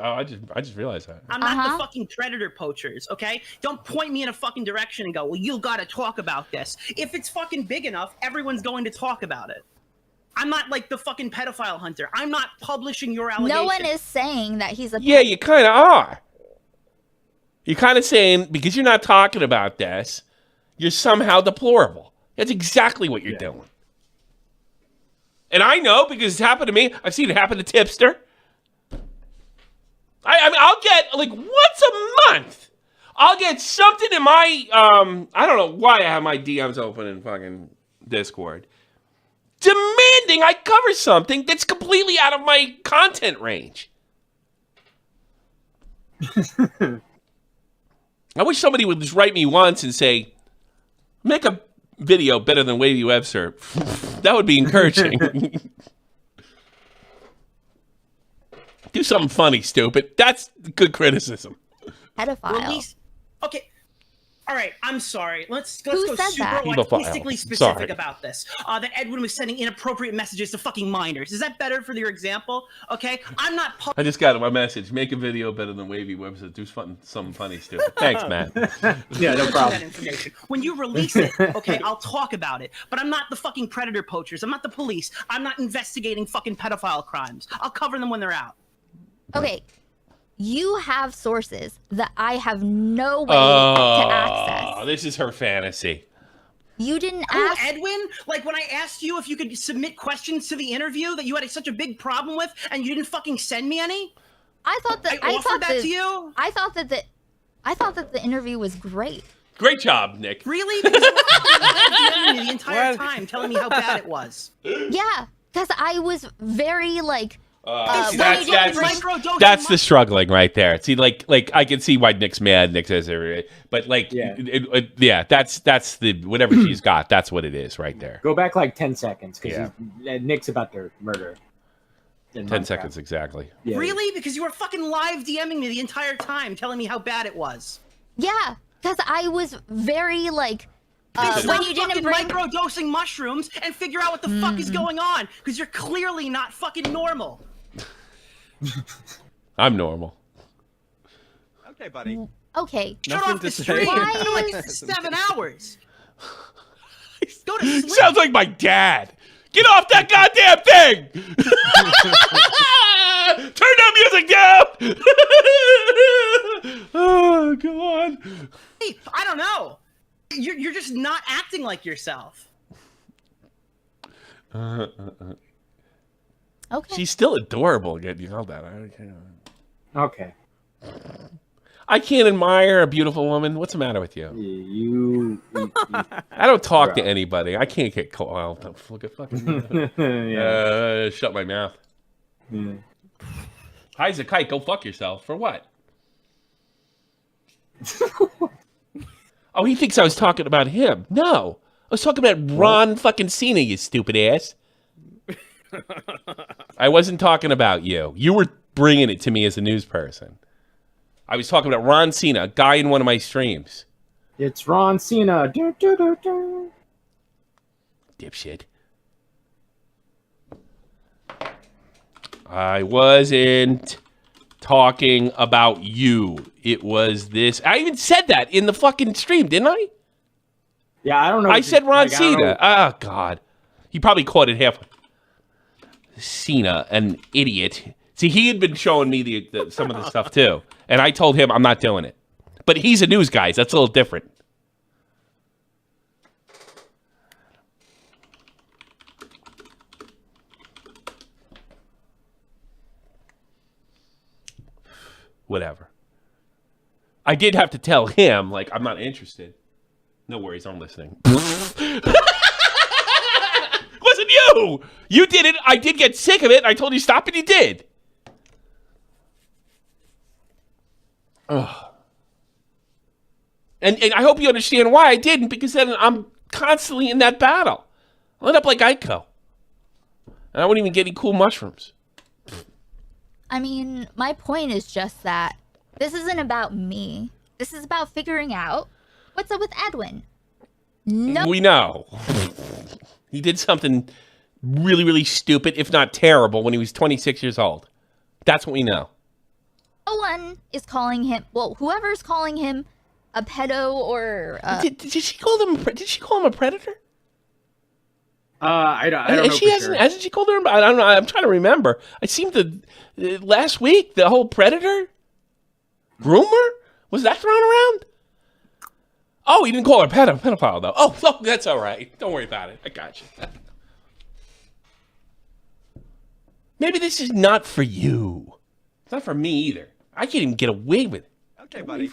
realized that. I'm not the fucking predator poachers, okay? Don't point me in a fucking direction and go, well, you gotta talk about this. If it's fucking big enough, everyone's going to talk about it. I'm not like the fucking pedophile hunter. I'm not publishing your allegations. No one is saying that he's a. Yeah, you kind of are. You're kind of saying because you're not talking about this, you're somehow deplorable. That's exactly what you're doing. And I know because it's happened to me. I've seen it happen to Tipster. I mean, I'll get like once a month. I'll get something in my I don't know why I have my DMs open in fucking Discord, demanding I cover something that's completely out of my content range. I wish somebody would just write me once and say, make a video better than Wavy Web Surf. That would be encouraging. Do something funny, stupid. That's good criticism. Pedophile. Okay. All right, I'm sorry. Let's Who go said super that? artistically specific Sorry. about this. That Edwin was sending inappropriate messages to fucking minors. Is that better for your example? Okay, I'm not. I just got my message. Make a video better than Wavy Web Surf. Do something funny, stupid. Thanks, Matt. Yeah, no problem. That information. When you release it, okay, I'll talk about it. But I'm not the fucking predator poachers. I'm not the police. I'm not investigating fucking pedophile crimes. I'll cover them when they're out. Okay, you have sources that I have no way to access. This is her fantasy. You didn't ask Edwin. Like when I asked you if you could submit questions to the interview that you had such a big problem with, and you didn't fucking send me any. I thought that I offered that to you. I thought that I thought that the interview was great. Great job, Nick. Really? Because you were DMing me the entire time, telling me how bad it was. Yeah, because I was very like. That's the struggling right there. See, like I can see why Nick's mad. Nick says everything, but like, yeah, that's the whatever she's got. That's what it is right there. Go back like 10 seconds because Nick's about to murder. 10 seconds exactly. Yeah. Really? Because you were fucking live DMing me the entire time, telling me how bad it was. Yeah, because I was very like. When you didn't micro-dosing mushrooms and figure out what the fuck is going on, because you're clearly not fucking normal. I'm normal. Okay, buddy. Okay. Shut off the stream. Why? Like 7 hours. Go to sleep. Sounds like my dad. Get off that goddamn thing! Turn that music down! Oh, God. Hey, I don't know. You're just not acting like yourself. Okay. She's still adorable. Getting yelled at. Okay. I can't admire a beautiful woman. What's the matter with you? You I don't talk to anybody. I can't get caught. Well, look at fucking. Shut my mouth. Yeah. Hi, Zakite. Go fuck yourself. For what? Oh, he thinks I was talking about him. No. I was talking about Ron fucking Cena, you stupid ass. I wasn't talking about you. You were bringing it to me as a news person. I was talking about Ron Cena, a guy in one of my streams. It's Ron Cena. Dipshit. I wasn't talking about you. It was this. I even said that in the fucking stream, didn't I? Yeah, I don't know. I said Ron Cena. Oh, God. He probably caught it halfway. Cena, an idiot. See, he had been showing me some of the stuff, too. And I told him I'm not doing it. But he's a news guy, so that's a little different. Whatever. I did have to tell him, like, I'm not interested. No worries, I'm listening. Wasn't you! You did it. I did get sick of it. I told you stop, and you did. Ugh. And I hope you understand why I didn't, because then I'm constantly in that battle. I'll end up like Ico. And I wouldn't even get any cool mushrooms. I mean, my point is just that this isn't about me. This is about figuring out what's up with Edwin. No. We know. He did something really, really stupid, if not terrible, when he was 26 years old. That's what we know. No one is calling him, well, whoever's calling him a pedo or... Did she call him a predator? I don't know. Hasn't she called her? I don't know. I'm trying to remember. I seem to last week the whole predator rumor was that thrown around. Oh, he didn't call her pedophile though. Oh, that's all right. Don't worry about it. I got you. Maybe this is not for you. It's not for me either. I can't even get away with it. Okay, buddy.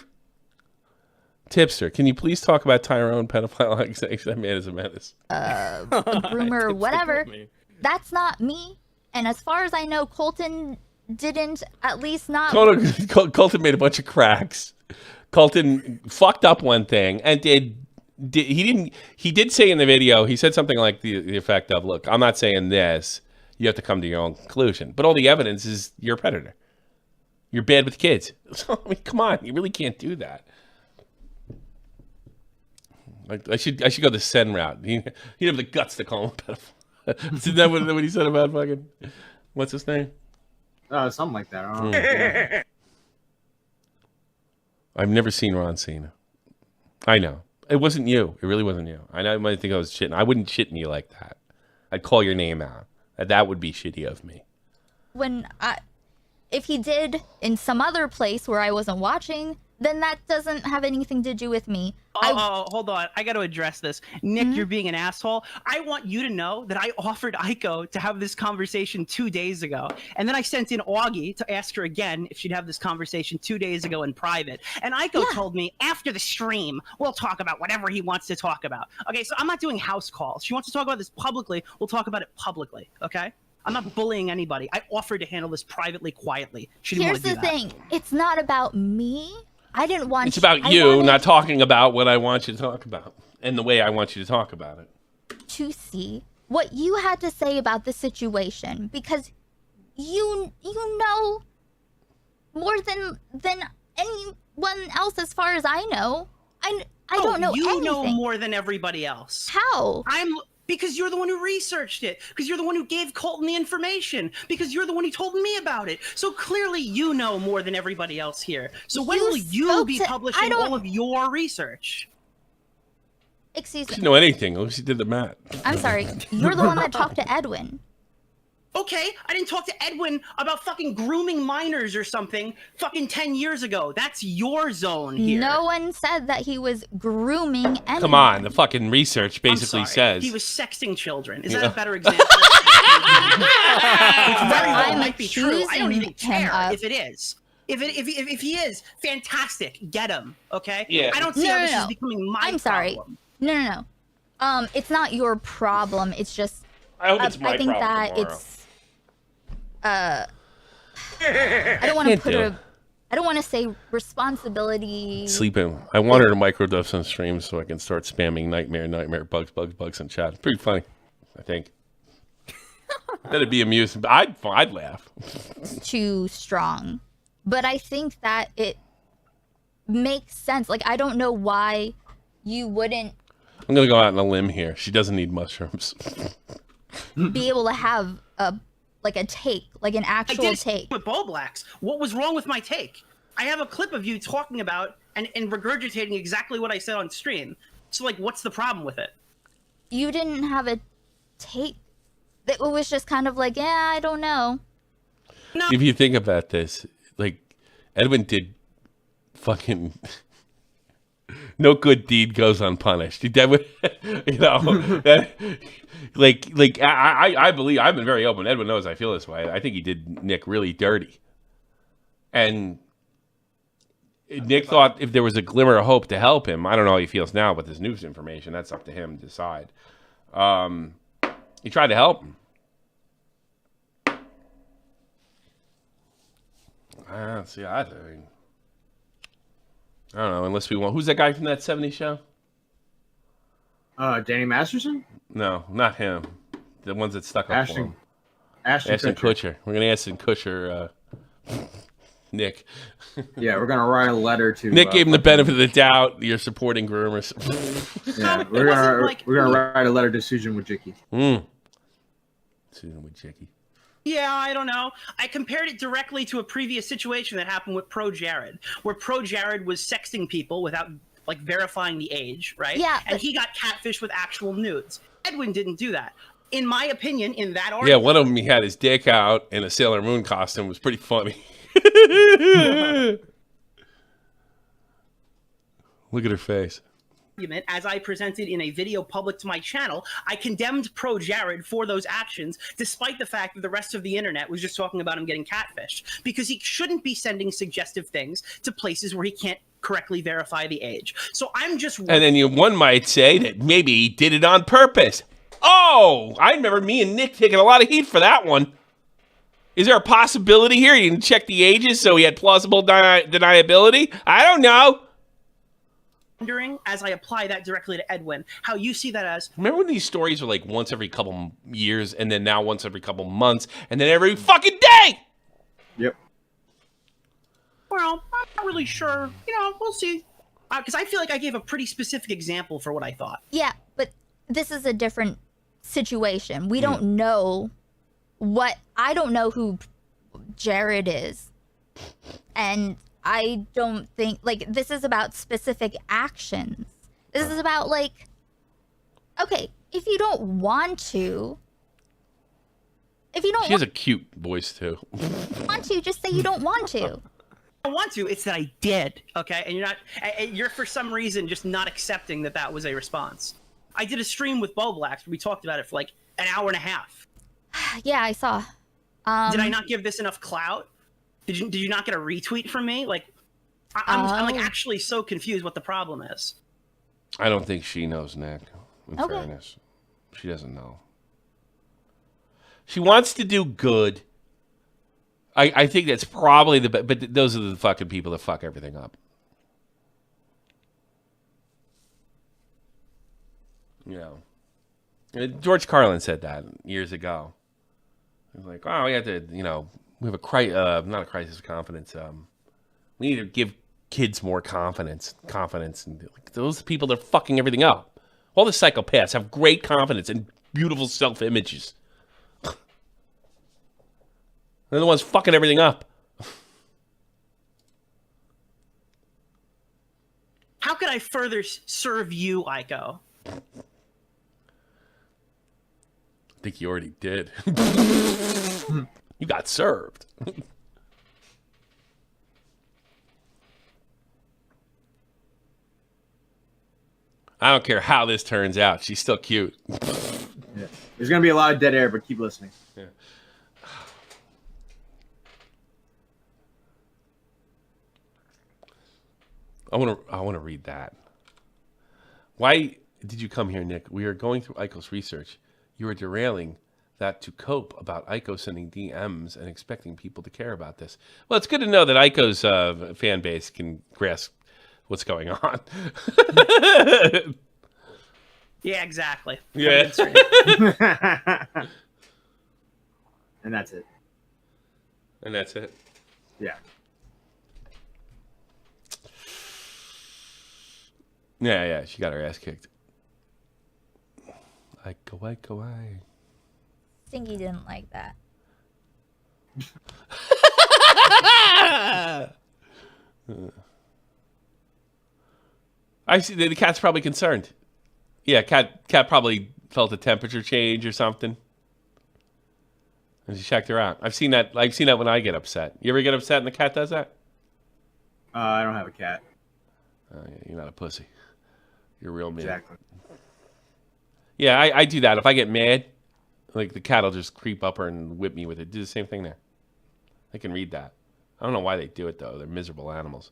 Tipster, can you please talk about Tyrone pedophile? That man is a menace. Rumor, whatever. That's not me. And as far as I know, Colton didn't at least not. Colton made a bunch of cracks. Colton fucked up one thing and he did say in the video, he said something like the effect of, look, I'm not saying this. You have to come to your own conclusion. But all the evidence is you're a predator. You're bad with kids. So, I mean, come on. You really can't do that. Like, I should go the Sen route. He'd have the guts to call him a pedophile. Isn't that what he said about fucking... What's his name? Something like that. I don't know. I've never seen Ron Cena. I know. It wasn't you. It really wasn't you. I know you might think I was shitting. I wouldn't shit in you like that. I'd call your name out. That would be shitty of me. If he did in some other place where I wasn't watching, then that doesn't have anything to do with me. Hold on. I got to address this. Nick, you're being an asshole. I want you to know that I offered Aiko to have this conversation 2 days ago. And then I sent in Augie to ask her again if she'd have this conversation 2 days ago in private. And Aiko told me, after the stream, we'll talk about whatever he wants to talk about. Okay, so I'm not doing house calls. She wants to talk about this publicly. We'll talk about it publicly, okay? I'm not bullying anybody. I offered to handle this privately, quietly. She didn't Here's want to do the that. thing. It's not about me. I didn't want It's about you not talking about what I want you to talk about and the way I want you to talk about it. To see what you had to say about the situation, because you know more than anyone else as far as I know. I don't know You anything. know more than everybody else. How? Because you're the one who researched it. Because you're the one who gave Colton the information. Because you're the one who told me about it. So clearly you know more than everybody else here. So when will you be publishing all of your research? Excuse She me. didn't know anything. At least she did the math. I'm sorry. You're the one that talked to Edwin. Okay, I didn't talk to Edwin about fucking grooming minors or something fucking 10 years ago. That's your zone here. No one said that he was grooming anyone. Come on, the fucking research basically I'm sorry. says. He was sexting children. Is Yeah. that a better example? Which very well I'm might be true. I don't even accusing him care of- if it is. If he is, fantastic. Get him, okay? Yeah. I don't see how this is becoming my I'm sorry. problem. No. It's not your problem. It's just. I hope it's my I think problem that tomorrow. it's. I don't want to Can't put do a. it. I don't want to say responsibility. Sleeping. I want her to microdose on stream so I can start spamming nightmare, bugs in chat. Pretty funny, I think. That'd be amusing. But I'd laugh. Too strong, but I think that it makes sense. Like, I don't know why you wouldn't I'm gonna go out on a limb here. She doesn't need mushrooms. be able to have a take, like an I actual did take. with Ball Blacks. What was wrong with my take? I have a clip of you talking about and regurgitating exactly what I said on stream. So, like, what's the problem with it? You didn't have a take. It was just kind of like, yeah, I don't know. No. If you think about this, like, Edwin did fucking no good deed goes unpunished. He did, you know, like I believe, I've been very open. Edwin knows I feel this way. I think he did Nick really dirty, and Nick thought if there was a glimmer of hope to help him. I don't know how he feels now with this news information. That's up to him to decide. He tried to help him. I don't see. I don't know. Unless we want. Who's that guy from that '70s show? Danny Masterson? No, not him. The ones that stuck up for him. Ashton Kutcher. We're gonna Ashton Kutcher. Nick. Yeah, we're gonna write a letter to. Nick gave him the benefit of the doubt. You're supporting groomers. Yeah, we're gonna write a letter to Susan Wojcicki. Susan Wojcicki. Yeah, I don't know. I compared it directly to a previous situation that happened with Pro Jared, where Pro Jared was sexting people without, like, verifying the age, right? Yeah. And he got catfished with actual nudes. Edwin didn't do that. In my opinion, in that Yeah, argument... one of them he had his dick out in a Sailor Moon costume. It was pretty funny. Look at her face. As I presented in a video public to my channel, I condemned Pro Jared for those actions, despite the fact that the rest of the internet was just talking about him getting catfished, because he shouldn't be sending suggestive things to places where he can't correctly verify the age. So I'm just... And then one might say that maybe he did it on purpose. Oh, I remember me and Nick taking a lot of heat for that one. Is there a possibility here he didn't check the ages so he had plausible deniability? I don't know. Wondering, as I apply that directly to Edwin, how you see that as... Remember when these stories were like once every couple years and then now once every couple months and then every fucking day? Yep. Well, I'm not really sure. You know, we'll see. Because I feel like I gave a pretty specific example for what I thought. Yeah, but this is a different situation. We don't know I don't know who Jared is. And I don't think, like, this is about specific actions. This is about, like, okay, if you don't want to, She has a cute voice too. just say you don't want to. want to. It's that I did. Okay, and you're for some reason just not accepting that was a response. I did a stream with Boblax. We talked about it for like an hour and a half. Yeah, I saw. Did I not give this enough clout? Did you not get a retweet from me? Like, I'm like actually so confused what the problem is. I don't think she knows, Nick. In fairness, she doesn't know. She wants to do good. I think that's probably the best, but those are the fucking people that fuck everything up. You know, George Carlin said that years ago. He was like, "Oh, we have to, we have not a crisis of confidence. We need to give kids more confidence, and like, those people that are fucking everything up. All the psychopaths have great confidence and beautiful self-images. They're the ones fucking everything up." How could I further serve you, Aiko? I think you already did. You got served. I don't care how this turns out. She's still cute. Yeah. There's gonna be a lot of dead air, but keep listening. Yeah. I want to read that. Why did you come here, Nick? We are going through Aiko's research. You are derailing that to cope about Aiko sending DMs and expecting people to care about this. Well, it's good to know that Aiko's fan base can grasp what's going on. Yeah, exactly. Yeah. And that's it. And that's it. Yeah. Yeah, she got her ass kicked. Aiko. Stinky didn't like that. I see the cat's probably concerned. Yeah, cat probably felt a temperature change or something. And she checked her out. I've seen that when I get upset. You ever get upset and the cat does that? I don't have a cat. Oh, yeah, you're not a pussy. You're a real man. Exactly. Yeah, I do that. If I get mad, like the cat will just creep up her and whip me with it. Do the same thing there. I can read that. I don't know why they do it though. They're miserable animals.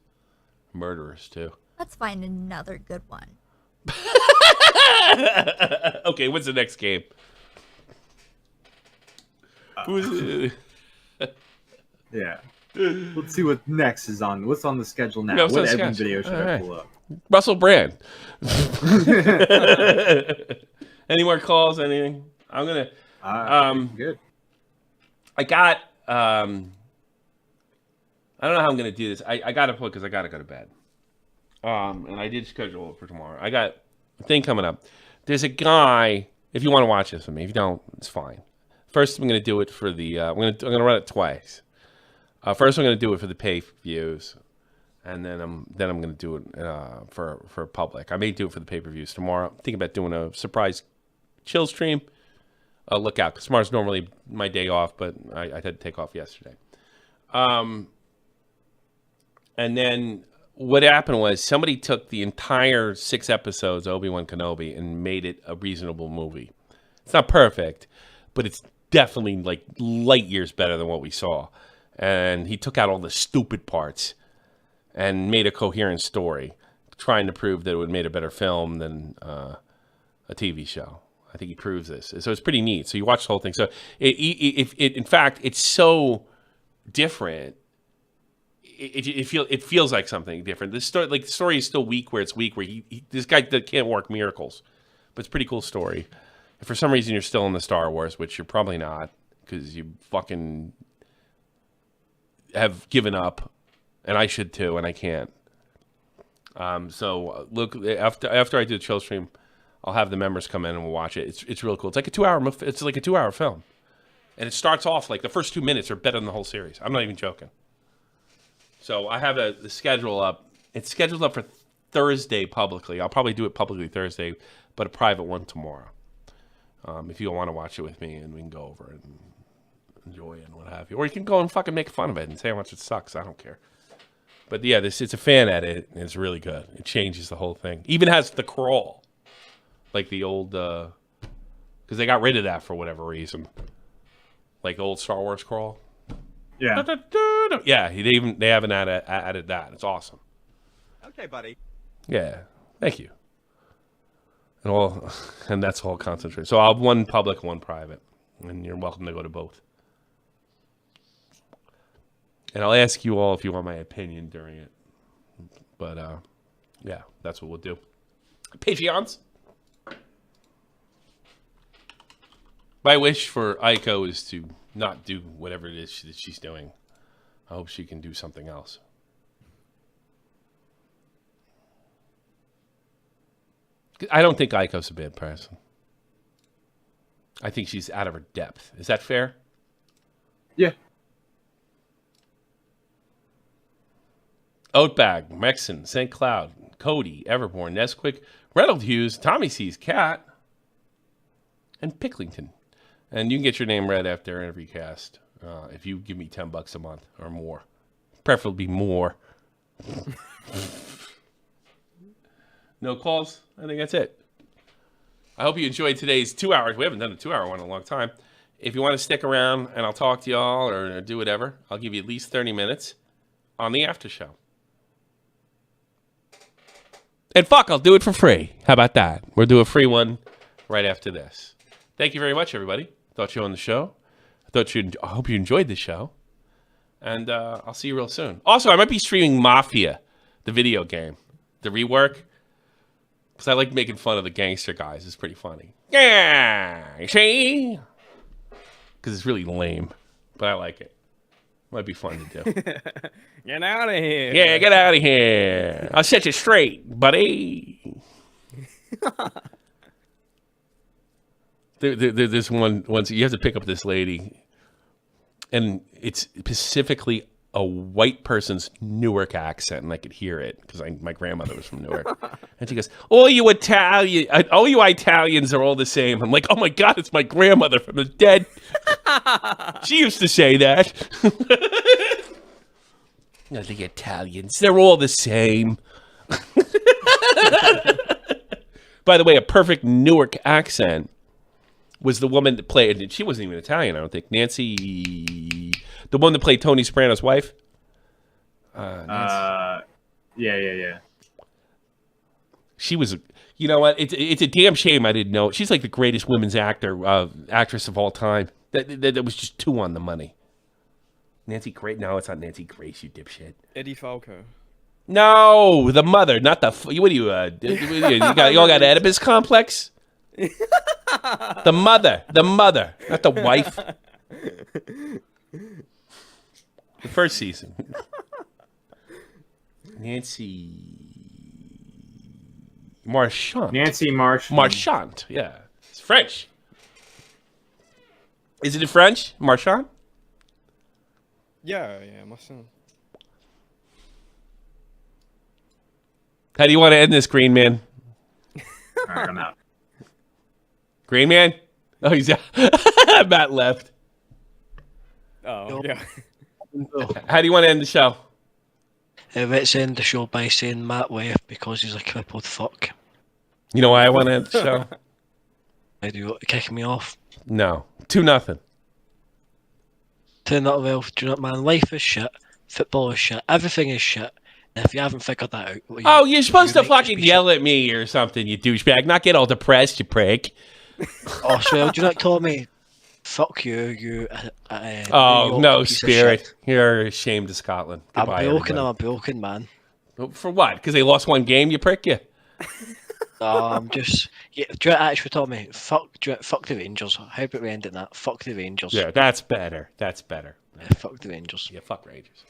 Murderers too. Let's find another good one. Okay, what's the next game? Yeah. Let's see what next is on. What's on the schedule now? No, What Edwin video should I pull up? Russell Brand. Any more calls? Anything? I'm gonna. Good. I got. I don't know how I'm gonna do this. I gotta put because I gotta go to bed. And I did schedule it for tomorrow. I got a thing coming up. There's a guy. If you want to watch this with me, if you don't, it's fine. First, I'm gonna do it for the. I'm gonna run it twice. First, I'm gonna do it for the pay-per-views, and then I'm gonna do it for public. I may do it for the pay-per-views tomorrow. I'm thinking about doing a surprise chill stream. Look out, because tomorrow's normally my day off, but I had to take off yesterday. And then what happened was somebody took the entire 6 episodes of Obi-Wan Kenobi and made it a reasonable movie. It's not perfect, but it's definitely like light years better than what we saw. And he took out all the stupid parts and made a coherent story, trying to prove that it would have made a better film than a TV show. I think he proves this. So it's pretty neat. So you watch the whole thing. So in fact, it's so different. It feels like something different. The story is still weak where it's weak. Where this guy that can't work miracles, but it's a pretty cool story. If for some reason you're still in the Star Wars, which you're probably not, because you fucking have given up, and I should too, and I can't. So look, after I do the chill stream, I'll have the members come in and we'll watch it. It's real cool. It's like a 2-hour film, and it starts off like the first 2 minutes are better than the whole series. I'm not even joking. So I have the schedule up. It's scheduled up for Thursday publicly. I'll probably do it publicly Thursday, but a private one tomorrow. If you want to watch it with me, and we can go over it and enjoy it and what have you. Or you can go and fucking make fun of it and say how much it sucks. I don't care. But yeah, it's a fan edit, and it's really good. It changes the whole thing. Even has the crawl, like the old, because they got rid of that for whatever reason. Like old Star Wars crawl. Yeah. Yeah, they haven't added that. It's awesome. Okay, buddy. Yeah, thank you. And that's all concentrated. So I'll have one public, one private, and you're welcome to go to both. And I'll ask you all if you want my opinion during it. But yeah, that's what we'll do. Patreons. My wish for Aiko is to not do whatever it is that she's doing. I hope she can do something else. I don't think Aiko's a bad person. I think she's out of her depth. Is that fair? Yeah. Oatbag, Mexon, St. Cloud, Cody, Everborn, Nesquik, Reynolds Hughes, Tommy C's Cat, and Picklington. And you can get your name read after every cast if you give me $10 a month or more. Preferably more. No calls? I think that's it. I hope you enjoyed today's 2 hours. We haven't done a 2-hour one in a long time. If you want to stick around and I'll talk to y'all or do whatever, I'll give you at least 30 minutes on the after show. And fuck, I'll do it for free. How about that? We'll do a free one right after this. Thank you very much, everybody. Thought you were on the show. I hope you enjoyed the show. And I'll see you real soon. Also, I might be streaming Mafia, the video game, the rework. Because I like making fun of the gangster guys. It's pretty funny. Yeah, you see? Because it's really lame. But I like it. Might be fun to do. Get out of here. Yeah, get out of here. I'll set you straight, buddy. There's once you have to pick up this lady, and it's specifically a white person's Newark accent, and I could hear it because my grandmother was from Newark. And she goes, all you Italians are all the same. I'm like, oh my God, it's my grandmother from the dead. She used to say that. No, the Italians, they're all the same. By the way, a perfect Newark accent was the woman that played, and she wasn't even Italian, I don't think. Nancy, the one that played Tony Soprano's wife. Yeah. She was, you know what? It's a damn shame I didn't know. She's like the greatest women's actress of all time. That was just 2 on the money. Nancy Grace? No, it's not Nancy Grace, you dipshit. Eddie Falco. No, the mother, not the. What are you? You all got Oedipus complex? The mother, not the wife. The first season. Nancy Marchand. Nancy Marchand. Marchand, yeah. It's French. Is it in French? Marchand? Yeah, Marchand. How do you want to end this, Green Man? All right, I'm out. Green Man? Oh, he's out. Matt left. Oh, yeah. How do you want to end the show? Let's end the show by saying Matt left because he's a crippled fuck. You know why I want to end the show? Why do you want to kick me off? No. 2-0. 2-0, well, do you know what, man? Life is shit. Football is shit. Everything is shit. And if you haven't figured that out... you're supposed to fucking yell at me or something, you douchebag. Not get all depressed, you prick. Oh, so do you not tell me? Fuck you, oh, no, Spirit. You're ashamed of Scotland. Goodbye, I'm broken, man. For what? Because they lost 1 game, you prick, you? I'm just... Yeah, do you actually tell me? Fuck the Rangers. How about we end it that? Fuck the Rangers. Yeah, that's better. Yeah, fuck the Rangers. Yeah, fuck Rangers.